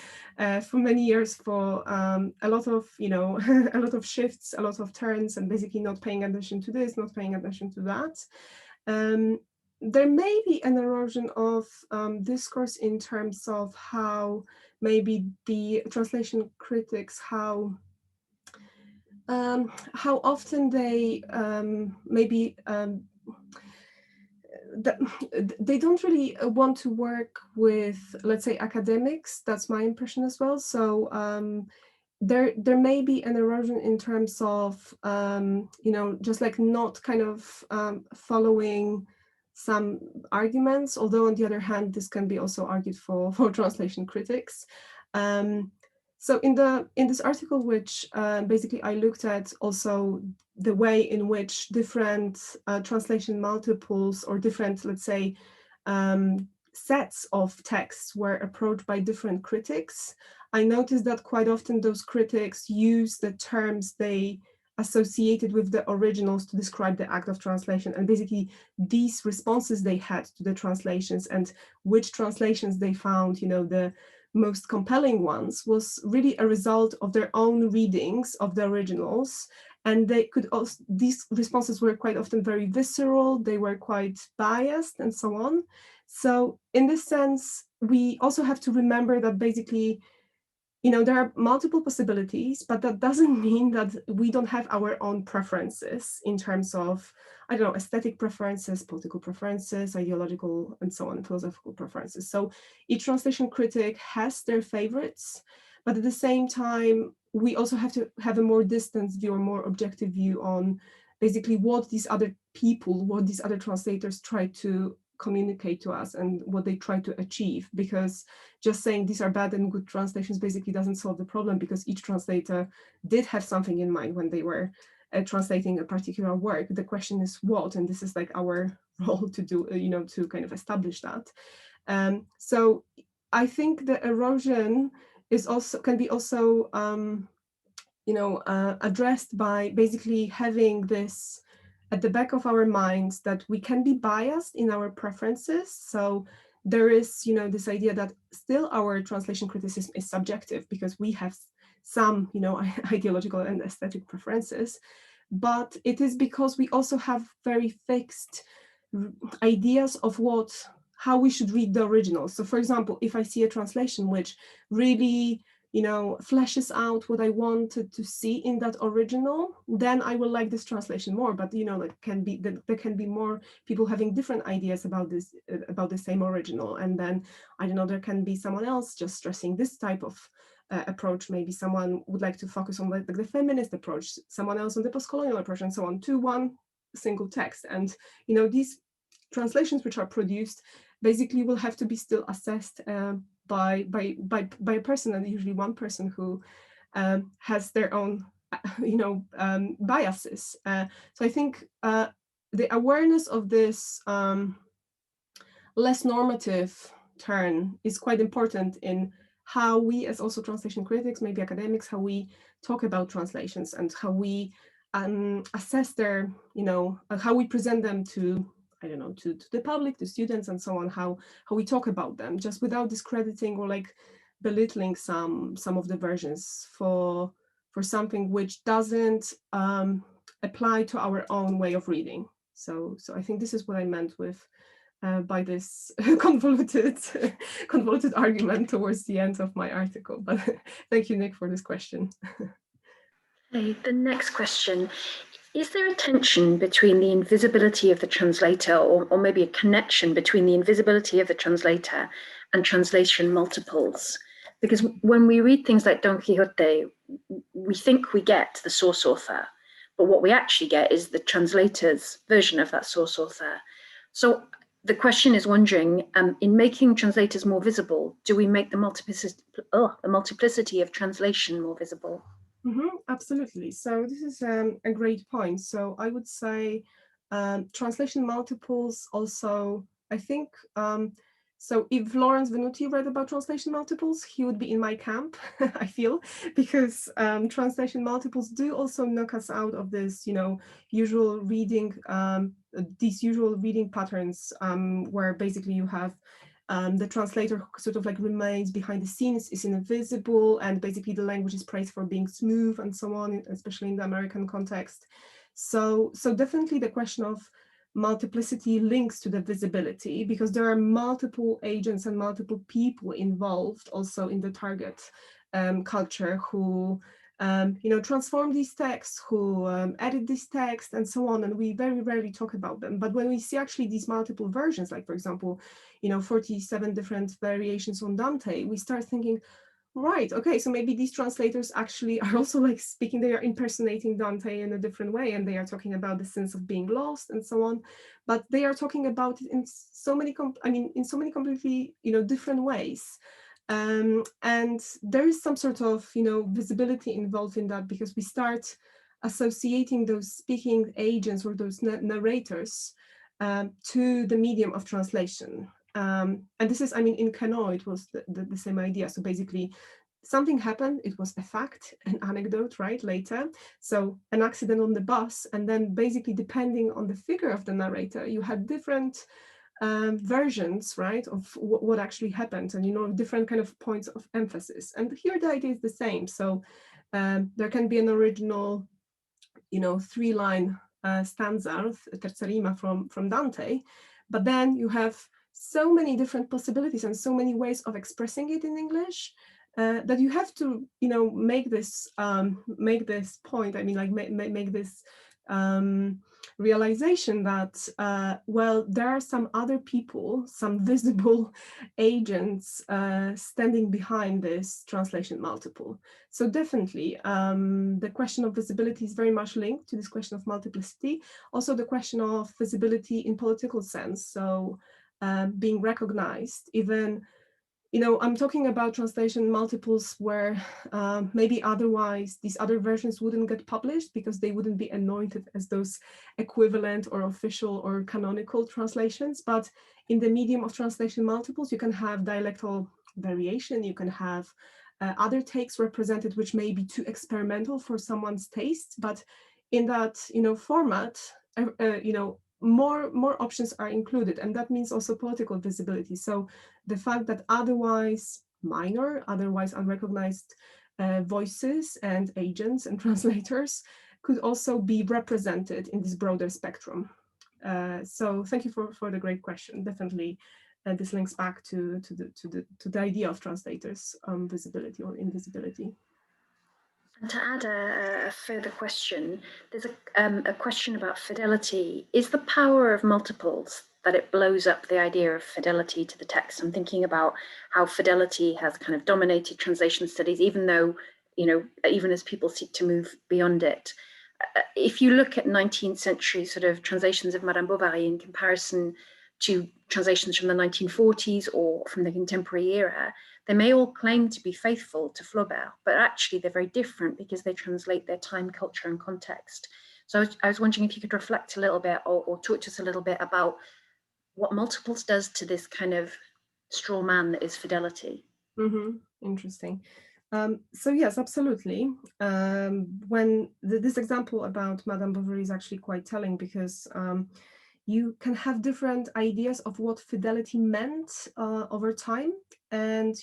years for a lot of, you know, a lot of shifts, a lot of turns, and basically not paying attention to this, not paying attention to that. There may be an erosion of discourse in terms of how maybe the translation critics, how often they maybe they don't really want to work with, let's say, academics. That's my impression as well. So there may be an erosion in terms of you know, just like not kind of following some arguments, although on the other hand this can be also argued for translation critics. So in this article, which basically I looked at also the way in which different translation multiples, or different, let's say, sets of texts were approached by different critics, I noticed that quite often those critics use the terms they associated with the originals to describe the act of translation, and basically these responses they had to the translations and which translations they found, you know, the most compelling ones, was really a result of their own readings of the originals. And they could also, these responses were quite often very visceral, they were quite biased and so on. So in this sense, we also have to remember that basically, you know, there are multiple possibilities, but that doesn't mean that we don't have our own preferences in terms of, I don't know, aesthetic preferences, political preferences, ideological, and so on, philosophical preferences. So each translation critic has their favorites, but at the same time, we also have to have a more distanced view, or more objective view on basically what these other people, what these other translators try to communicate to us and what they try to achieve, because just saying these are bad and good translations basically doesn't solve the problem, because each translator did have something in mind when they were translating a particular work. The question is what, and this is like our role to do, you know, to kind of establish that. So I think the erosion is also, can be also, you know, addressed by basically having this at the back of our minds, that we can be biased in our preferences. So there is, you know, this idea that still our translation criticism is subjective, because we have some, you know, ideological and aesthetic preferences, but it is because we also have very fixed ideas of how we should read the original. So for example, if I see a translation which really, you know, fleshes out what I wanted to see in that original, then I will like this translation more. But you know, there can be more people having different ideas about this, about the same original, and then I don't know, there can be someone else just stressing this type of approach. Maybe someone would like to focus on like the feminist approach, someone else on the post-colonial approach, and so on, to one single text. And you know, these translations which are produced basically will have to be still assessed by a person, and usually one person who has their own, you know, biases. So I think the awareness of this less normative turn is quite important in how we, as also translation critics, maybe academics, how we talk about translations, and how we assess their, you know, how we present them to, I don't know, to the public, to students, and so on, how we talk about them, just without discrediting or like belittling some of the versions for something which doesn't apply to our own way of reading. So I think this is what I meant with by this convoluted argument towards the end of my article. But thank you, Nick, for this question. Okay, the next question. Is there a tension between the invisibility of the translator, or maybe a connection between the invisibility of the translator and translation multiples? Because when we read things like Don Quixote, we think we get the source author, but what we actually get is the translator's version of that source author. So the question is wondering, in making translators more visible, do we make the multiplicity of translation more visible? Absolutely. So this is a great point. So I would say translation multiples also, I think, so if Lawrence Venuti read about translation multiples, he would be in my camp, I feel, because translation multiples do also knock us out of this, usual reading, these usual reading patterns where basically you have the translator sort of like remains behind the scenes, is invisible, and basically the language is praised for being smooth and so on, especially in the American context. So definitely the question of multiplicity links to the visibility, because there are multiple agents and multiple people involved also in the target culture who transform these texts, who edit these texts and so on, and we very rarely talk about them. But when we see actually these multiple versions, like for example, 47 different variations on Dante, we start thinking, right, okay, so maybe these translators actually are also like speaking, they are impersonating Dante in a different way, and they are talking about the sense of being lost and so on, but they are talking about it in so many, in so many completely, different ways. And there is some sort of, visibility involved in that, because we start associating those speaking agents or those narrators to the medium of translation. And this is, in Cano, it was the same idea. So basically, something happened, it was a fact, an anecdote, right, later. So an accident on the bus, and then basically, depending on the figure of the narrator, you had different versions, right, of what actually happened, and, different kind of points of emphasis. And here the idea is the same. So there can be an original, 3-line stanza, terza rima from Dante, but then you have so many different possibilities and so many ways of expressing it in English that you have to, make this point. Make this realization that, well, there are some other people, some visible agents standing behind this translation multiple. So definitely, the question of visibility is very much linked to this question of multiplicity. Also, the question of visibility in political sense. So being recognized, even, I'm talking about translation multiples where maybe otherwise these other versions wouldn't get published because they wouldn't be anointed as those equivalent or official or canonical translations. But in the medium of translation multiples, you can have dialectal variation, you can have other takes represented which may be too experimental for someone's taste, but in that format, more options are included, and that means also political visibility. So the fact that otherwise minor, otherwise unrecognized voices and agents and translators could also be represented in this broader spectrum. So thank you for the great question. Definitely, this links back to the idea of translators' visibility or invisibility. And to add a further question, there's a question about fidelity. Is the power of multiples that it blows up the idea of fidelity to the text? I'm thinking about how fidelity has kind of dominated translation studies, even though, even as people seek to move beyond it. If you look at 19th century sort of translations of Madame Bovary in comparison to translations from the 1940s or from the contemporary era, they may all claim to be faithful to Flaubert, but actually they're very different because they translate their time, culture, and context. So I was wondering if you could reflect a little bit or talk to us a little bit about what multiples does to this kind of straw man that is fidelity. Interesting. So yes, absolutely. When this example about Madame Bovary is actually quite telling, because you can have different ideas of what fidelity meant over time. And,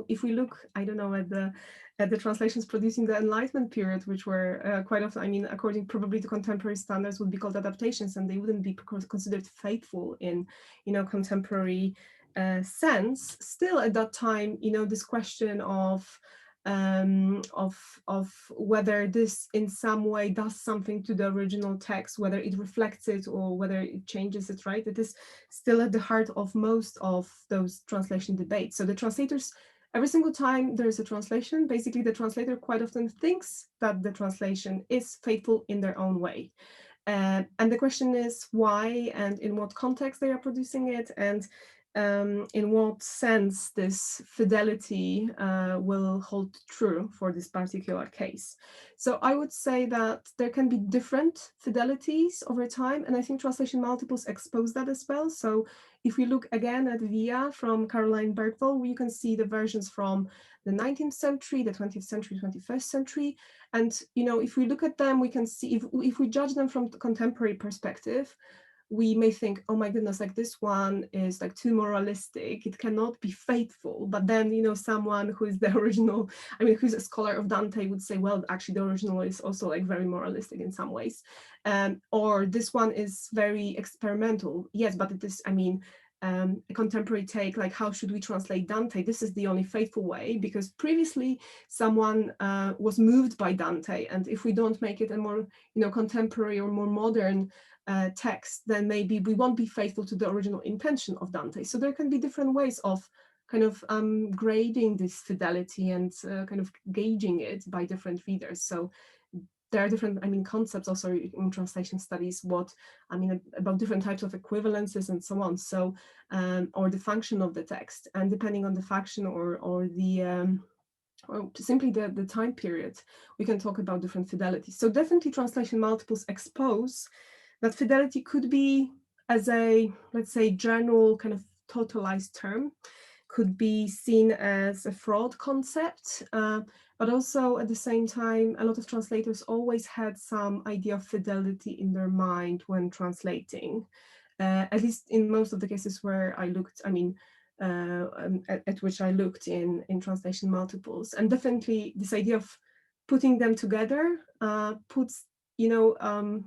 if we look, I don't know, at the translations produced in the Enlightenment period, which were quite often, according probably to contemporary standards, would be called adaptations, and they wouldn't be considered faithful in, contemporary sense. Still at that time, this question of whether this in some way does something to the original text, whether it reflects it or whether it changes it, right? It is still at the heart of most of those translation debates. So the translators, every single time there is a translation, basically the translator quite often thinks that the translation is faithful in their own way. And the question is why and in what context they are producing it, and in what sense this fidelity will hold true for this particular case. So I would say that there can be different fidelities over time, and I think translation multiples expose that as well. So if we look again at Via from Caroline Bergvall, you can see the versions from the 19th century, the 20th century, 21st century. And if we look at them, we can see, if we judge them from the contemporary perspective, we may think, oh my goodness, like this one is like too moralistic, it cannot be faithful. But then, someone who is the original, who's a scholar of Dante would say, well, actually the original is also like very moralistic in some ways. Or this one is very experimental. Yes, but it is, a contemporary take, like how should we translate Dante? This is the only faithful way, because previously someone was moved by Dante. And if we don't make it a more, contemporary or more modern text, then maybe we won't be faithful to the original intention of Dante. So there can be different ways of kind of grading this fidelity and kind of gauging it by different readers. So there are different, concepts also in translation studies, about different types of equivalences and so on. So, or the function of the text, and depending on the function or the or simply the time period, we can talk about different fidelities. So definitely translation multiples expose that fidelity could be, as a, let's say, general kind of totalized term, could be seen as a fraud concept, but also at the same time, a lot of translators always had some idea of fidelity in their mind when translating, at least in most of the cases where I looked, at which I looked in translation multiples. And definitely this idea of putting them together puts,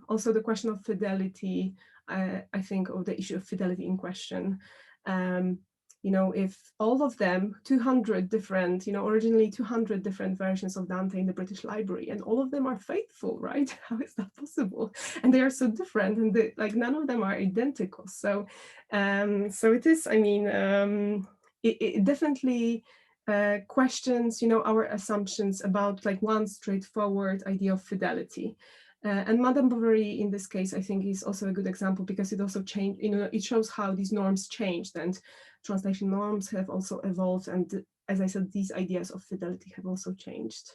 also the question of fidelity, I think, or the issue of fidelity in question. If all of them, 200 different, originally 200 different versions of Dante in the British Library, and all of them are faithful, right? How is that possible? And they are so different, and none of them are identical. So, so it is, it definitely questions, our assumptions about one straightforward idea of fidelity. And Madame Bovary, in this case, I think is also a good example, because it also changed, it shows how these norms changed, and translation norms have also evolved. And as I said, these ideas of fidelity have also changed.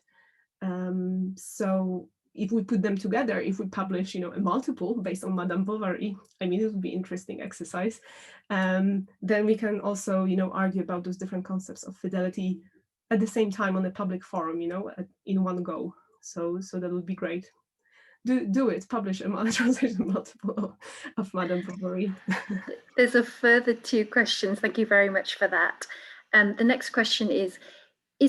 So if we put them together, if we publish, a multiple based on Madame Bovary, it would be an interesting exercise. Then we can also, argue about those different concepts of fidelity at the same time on a public forum, in one go. So that would be great. Do it, publish a translation multiple of Madame Bovary. There's a further 2 questions. Thank you very much for that. The next question is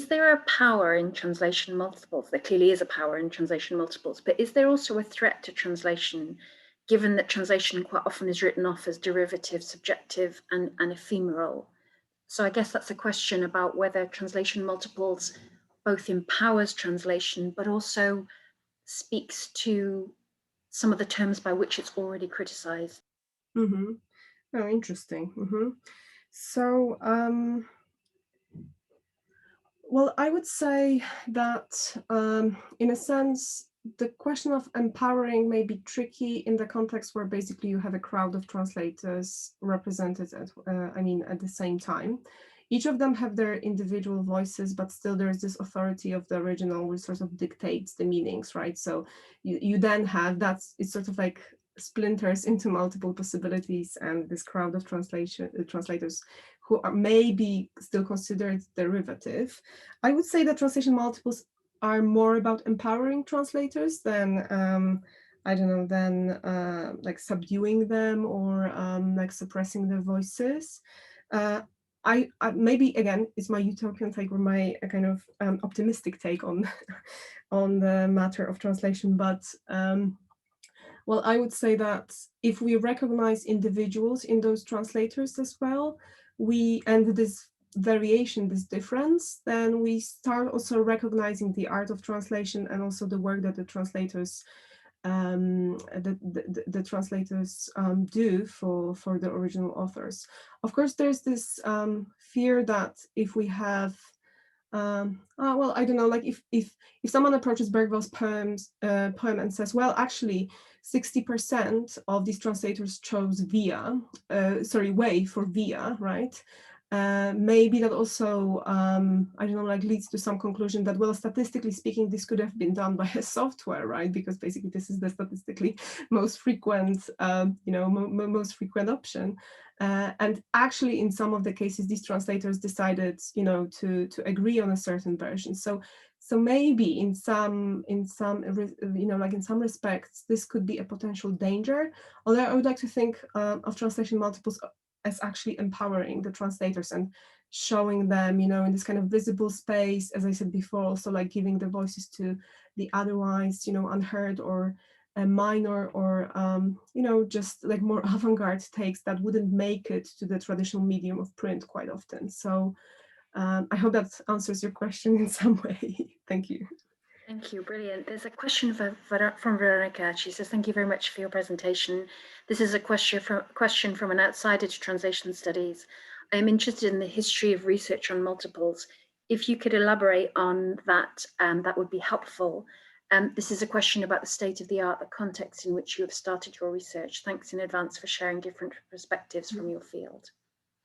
there a power in translation multiples? There clearly is a power in translation multiples, but is there also a threat to translation, given that translation quite often is written off as derivative, subjective, and ephemeral? So I guess that's a question about whether translation multiples both empowers translation, but also speaks to some of the terms by which it's already criticized. Mm-hmm. Oh, interesting. Mm-hmm. So, well, I would say that in a sense, the question of empowering may be tricky in the context where basically you have a crowd of translators represented at the same time. Each of them have their individual voices, but still there's this authority of the original which sort of dictates the meanings, right? So you then have, it's sort of like splinters into multiple possibilities, and this crowd of translators who are maybe still considered derivative. I would say that translation multiples are more about empowering translators than like subduing them or like suppressing their voices. I maybe, again, it's my utopian take or my kind of optimistic take on on the matter of translation, but well, I would say that if we recognize individuals in those translators as well, and this variation, this difference, then we start also recognizing the art of translation and also the work that the translators the translators do for the original authors. Of course, there's this fear that if we have well, I don't know, like if someone approaches Bergvall's poem and says, well, actually 60% of these translators chose way for via, right? Maybe that also, I don't know, like leads to some conclusion that, well, statistically speaking, this could have been done by a software, right? Because basically this is the statistically most frequent, most frequent option. And actually, in some of the cases, these translators decided, to agree on a certain version. So maybe in some respects, this could be a potential danger. Although I would like to think of translation multiples as actually empowering the translators and showing them, in this kind of visible space, as I said before, also like giving the voices to the otherwise, unheard or minor or, just like more avant-garde takes that wouldn't make it to the traditional medium of print quite often. So I hope that answers your question in some way. Thank you. Thank you, brilliant. There's a question from Veronica. She says, thank you very much for your presentation. This is a question from an outsider to translation studies. I am interested in the history of research on multiples. If you could elaborate on that, that would be helpful. This is a question about the state of the art, the context in which you have started your research. Thanks in advance for sharing different perspectives from your field.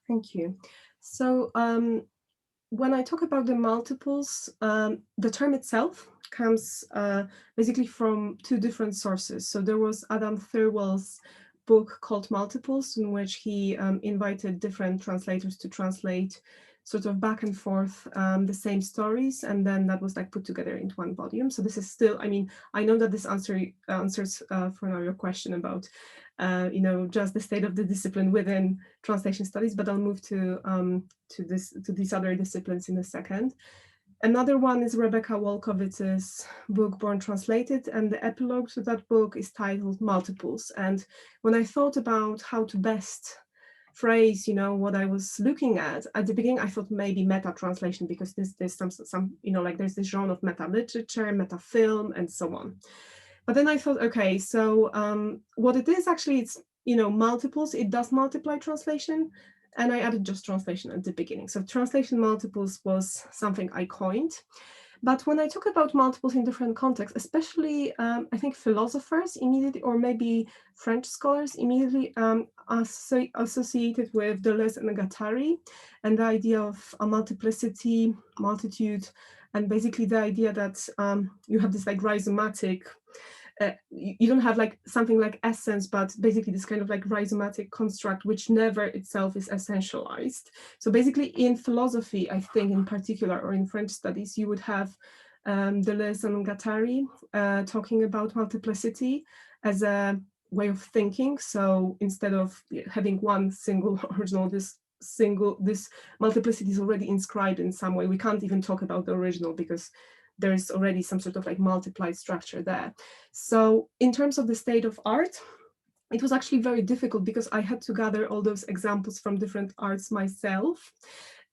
Thank you. So when I talk about the multiples, the term itself comes basically from two different sources. So there was Adam Thirlwell's book called Multiples, in which he invited different translators to translate sort of back and forth the same stories, and then that was like put together into one volume. So this is still, I mean, I know that this answers for now your question about just the state of the discipline within translation studies, but I'll move to these other disciplines in a second. Another one is Rebecca Wolkowitz's book, Born Translated, and the epilogue to that book is titled Multiples. And when I thought about how to best phrase, what I was looking at the beginning, I thought maybe meta translation, because there's some like there's this genre of meta literature, meta film, and so on. But then I thought, okay, so what it is actually, it's multiples. It does multiply translation, and I added just translation at the beginning. So translation multiples was something I coined. But when I talk about multiples in different contexts, especially I think philosophers immediately, or maybe French scholars immediately associated with Deleuze and Guattari, and the idea of a multiplicity, multitude, and basically the idea that you have this like rhizomatic, you don't have like something like essence, but basically this kind of like rhizomatic construct which never itself is essentialized. So basically in philosophy, I think in particular, or in French studies, you would have Deleuze and Guattari talking about multiplicity as a way of thinking. So instead of having one single original, this multiplicity is already inscribed in some way. We can't even talk about the original because there's already some sort of like multiplied structure there. So in terms of the state of art, it was actually very difficult because I had to gather all those examples from different arts myself.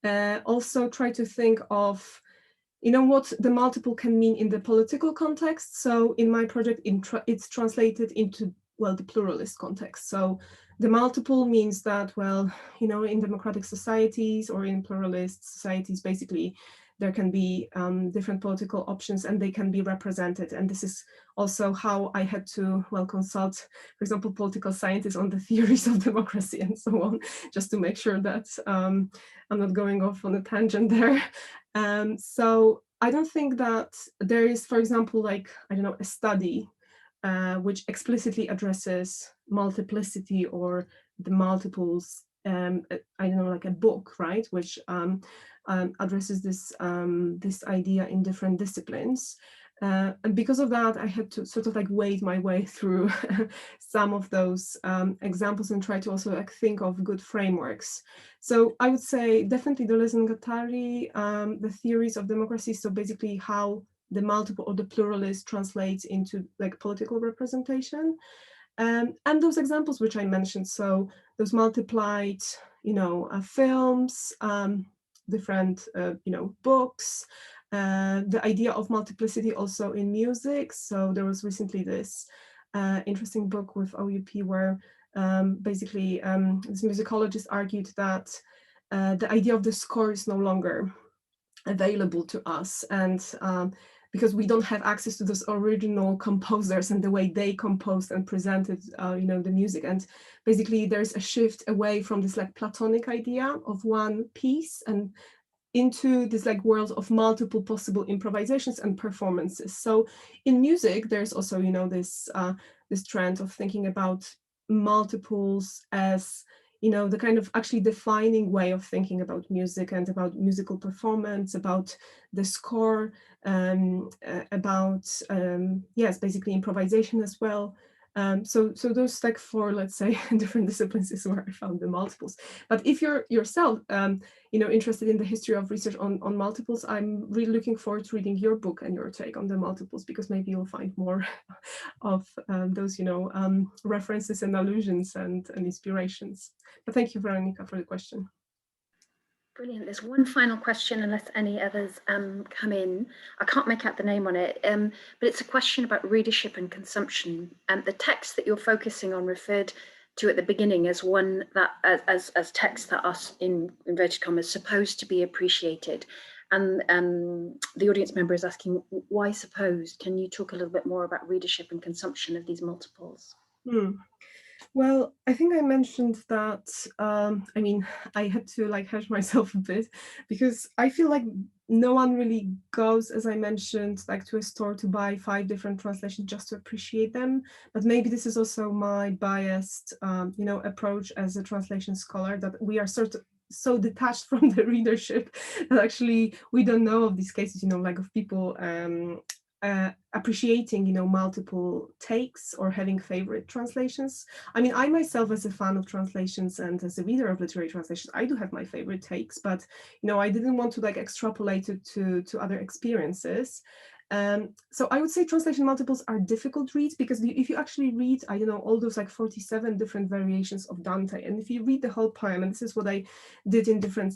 Also try to think of, what the multiple can mean in the political context. So in my project, it's translated into, well, the pluralist context. So the multiple means that, well, in democratic societies or in pluralist societies, basically, there can be different political options and they can be represented. And this is also how I had to, well, consult, for example, political scientists on the theories of democracy and so on, just to make sure that I'm not going off on a tangent there. So I don't think that there is, for example, like, I don't know, a study which explicitly addresses multiplicity or the multiples. I don't know, like a book, right, which addresses this idea in different disciplines. And because of that, I had to sort of like wade my way through some of those examples and try to also like think of good frameworks. So I would say definitely Deleuze and Guattari, the theories of democracy. So basically how the multiple or the pluralist translates into like political representation. And those examples which I mentioned, so those multiplied, films, different, books, the idea of multiplicity also in music. So there was recently this interesting book with OUP where basically this musicologist argued that the idea of the score is no longer available to us, and because we don't have access to those original composers and the way they composed and presented, the music. And basically there's a shift away from this like Platonic idea of one piece and into this like world of multiple possible improvisations and performances. So in music, there's also, this trend of thinking about multiples as, the kind of actually defining way of thinking about music and about musical performance, about the score, about, yes, basically improvisation as well. So those like 4, let's say, different disciplines is where I found the multiples. But if you're yourself, interested in the history of research on multiples, I'm really looking forward to reading your book and your take on the multiples, because maybe you'll find more of those, references and allusions and inspirations. But thank you, Veronica, for the question. Brilliant. There's one final question, unless any others come in. I can't make out the name on it, but it's a question about readership and consumption. And the text that you're focusing on referred to at the beginning as one that, as texts that are, in inverted commas, supposed to be appreciated. And the audience member is asking, why supposed? Can you talk a little bit more about readership and consumption of these multiples? Well, I think I mentioned that, I had to like hedge myself a bit, because I feel like no one really goes, as I mentioned, like to a store to buy 5 different translations just to appreciate them. But maybe this is also my biased, approach as a translation scholar, that we are sort of so detached from the readership that actually we don't know of these cases, like of people appreciating, multiple takes or having favorite translations. I mean, I myself, as a fan of translations and as a reader of literary translations, I do have my favorite takes, but, I didn't want to like extrapolate it to other experiences. So I would say translation multiples are difficult reads, because if you actually read, I don't know, all those like 47 different variations of Dante, and if you read the whole poem, and this is what I did in different,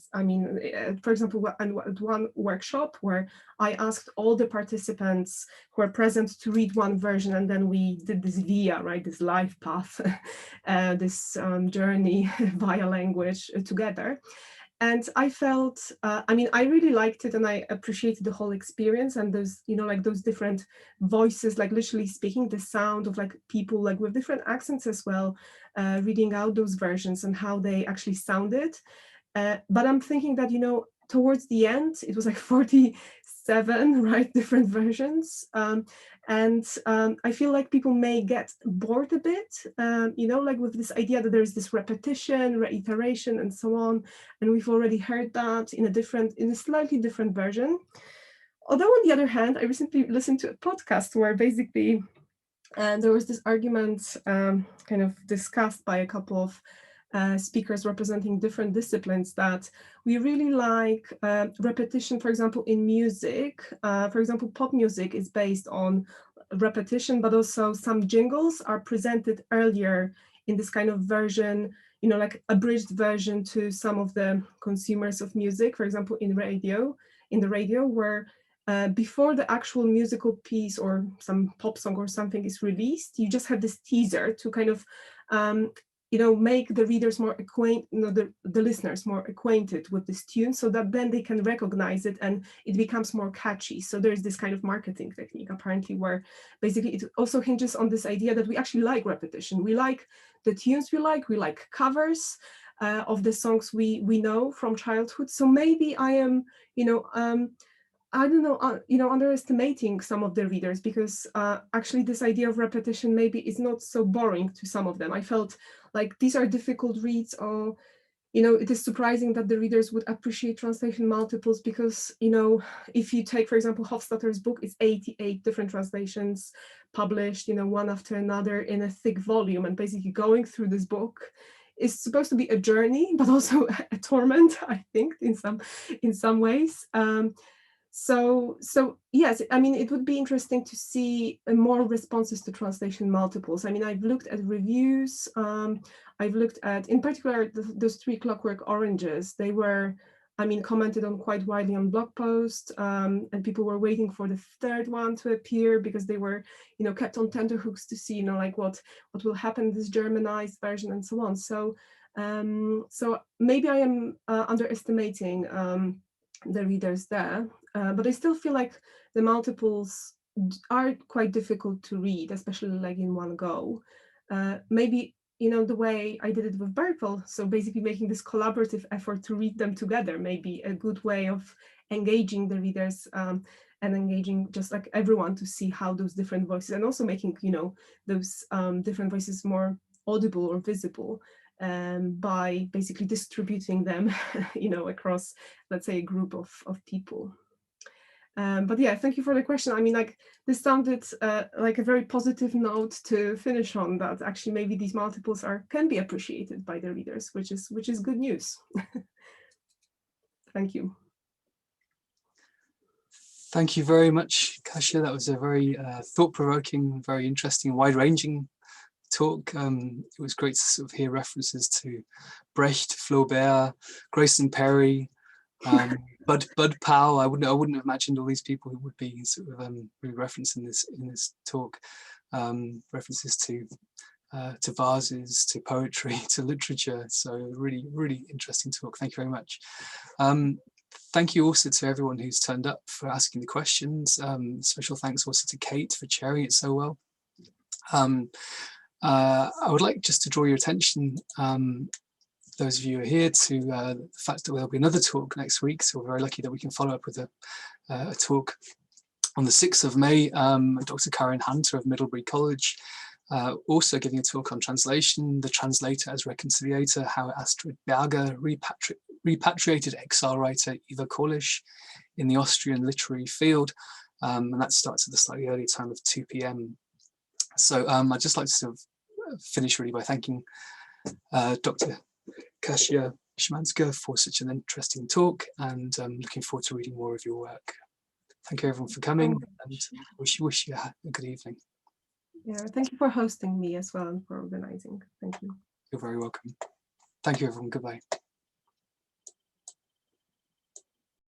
for example, at one workshop where I asked all the participants who are present to read one version, and then we did this via, right, this life path, this journey via language together. And I felt, I really liked it, and I appreciated the whole experience, and those, like those different voices, like literally speaking, the sound of like people like with different accents as well, reading out those versions and how they actually sounded. But I'm thinking that, towards the end, it was like 47, right, different versions. And I feel like people may get bored a bit, like with this idea that there's this repetition, reiteration, and so on. And we've already heard that in a slightly different version. Although on the other hand, I recently listened to a podcast where basically there was this argument kind of discussed by a couple of speakers representing different disciplines, that we really like repetition, for example, in music. For example, pop music is based on repetition, but also some jingles are presented earlier in this kind of version, like abridged version to some of the consumers of music, for example, in the radio, where before the actual musical piece or some pop song or something is released, you just have this teaser to kind of make the readers more the listeners more acquainted with this tune, so that then they can recognize it and it becomes more catchy. So there's this kind of marketing technique, apparently, where basically it also hinges on this idea that we actually like repetition. We like the tunes we like covers of the songs we know from childhood. So maybe I am, I don't know, underestimating some of the readers, because actually this idea of repetition maybe is not so boring to some of them. I felt like these are difficult reads, or, it is surprising that the readers would appreciate translation multiples, because, if you take, for example, Hofstadter's book, it's 88 different translations published, one after another in a thick volume, and basically going through this book is supposed to be a journey, but also a torment, I think, in some ways. So yes, it would be interesting to see more responses to translation multiples. I've looked at reviews. I've looked at, in particular, those 3 Clockwork oranges. They were, commented on quite widely on blog posts, and people were waiting for the 3rd one to appear, because they were, kept on tenterhooks to see, like what will happen in this Germanized version and so on. So maybe I am underestimating the readers there, but I still feel like the multiples are quite difficult to read, especially like in one go. Maybe, you know, the way I did it with Ebrill, so basically making this collaborative effort to read them together may be a good way of engaging the readers and engaging just like everyone to see how those different voices, and also making, you know, those different voices more audible or visible by basically distributing them, you know, across, let's say, a group of people. But yeah, thank you for the question. I mean, like, this sounded like a very positive note to finish on, that actually maybe these multiples can be appreciated by the readers, which is good news. Thank you. Thank you very much, Kasia. That was a very thought-provoking, very interesting, wide-ranging talk. It was great to sort of hear references to Brecht, Flaubert, Grayson Perry, Bud Powell. I wouldn't have imagined all these people who would be sort of really referenced in this talk. References to vases, to poetry, to literature. So really, really interesting talk. Thank you very much. Thank you also to everyone who's turned up for asking the questions. Special thanks also to Kate for chairing it so well. I would like just to draw your attention, those of you who are here, to the fact that there'll be another talk next week. So we're very lucky that we can follow up with a talk on the 6th of May. Dr. Karen Hunter of Middlebury College, also giving a talk on translation, the translator as reconciliator, how Astrid Berger repatriated exile writer Eva Korlisch in the Austrian literary field. And that starts at the slightly earlier time of 2 p.m. So I'd just like to sort of finish really by thanking Dr. Kasia Szymanska for such an interesting talk, and looking forward to reading more of your work. Thank you everyone for coming, and wish you a good evening. Yeah, thank you for hosting me as well and for organizing. Thank you. You're very welcome. Thank you everyone. Goodbye.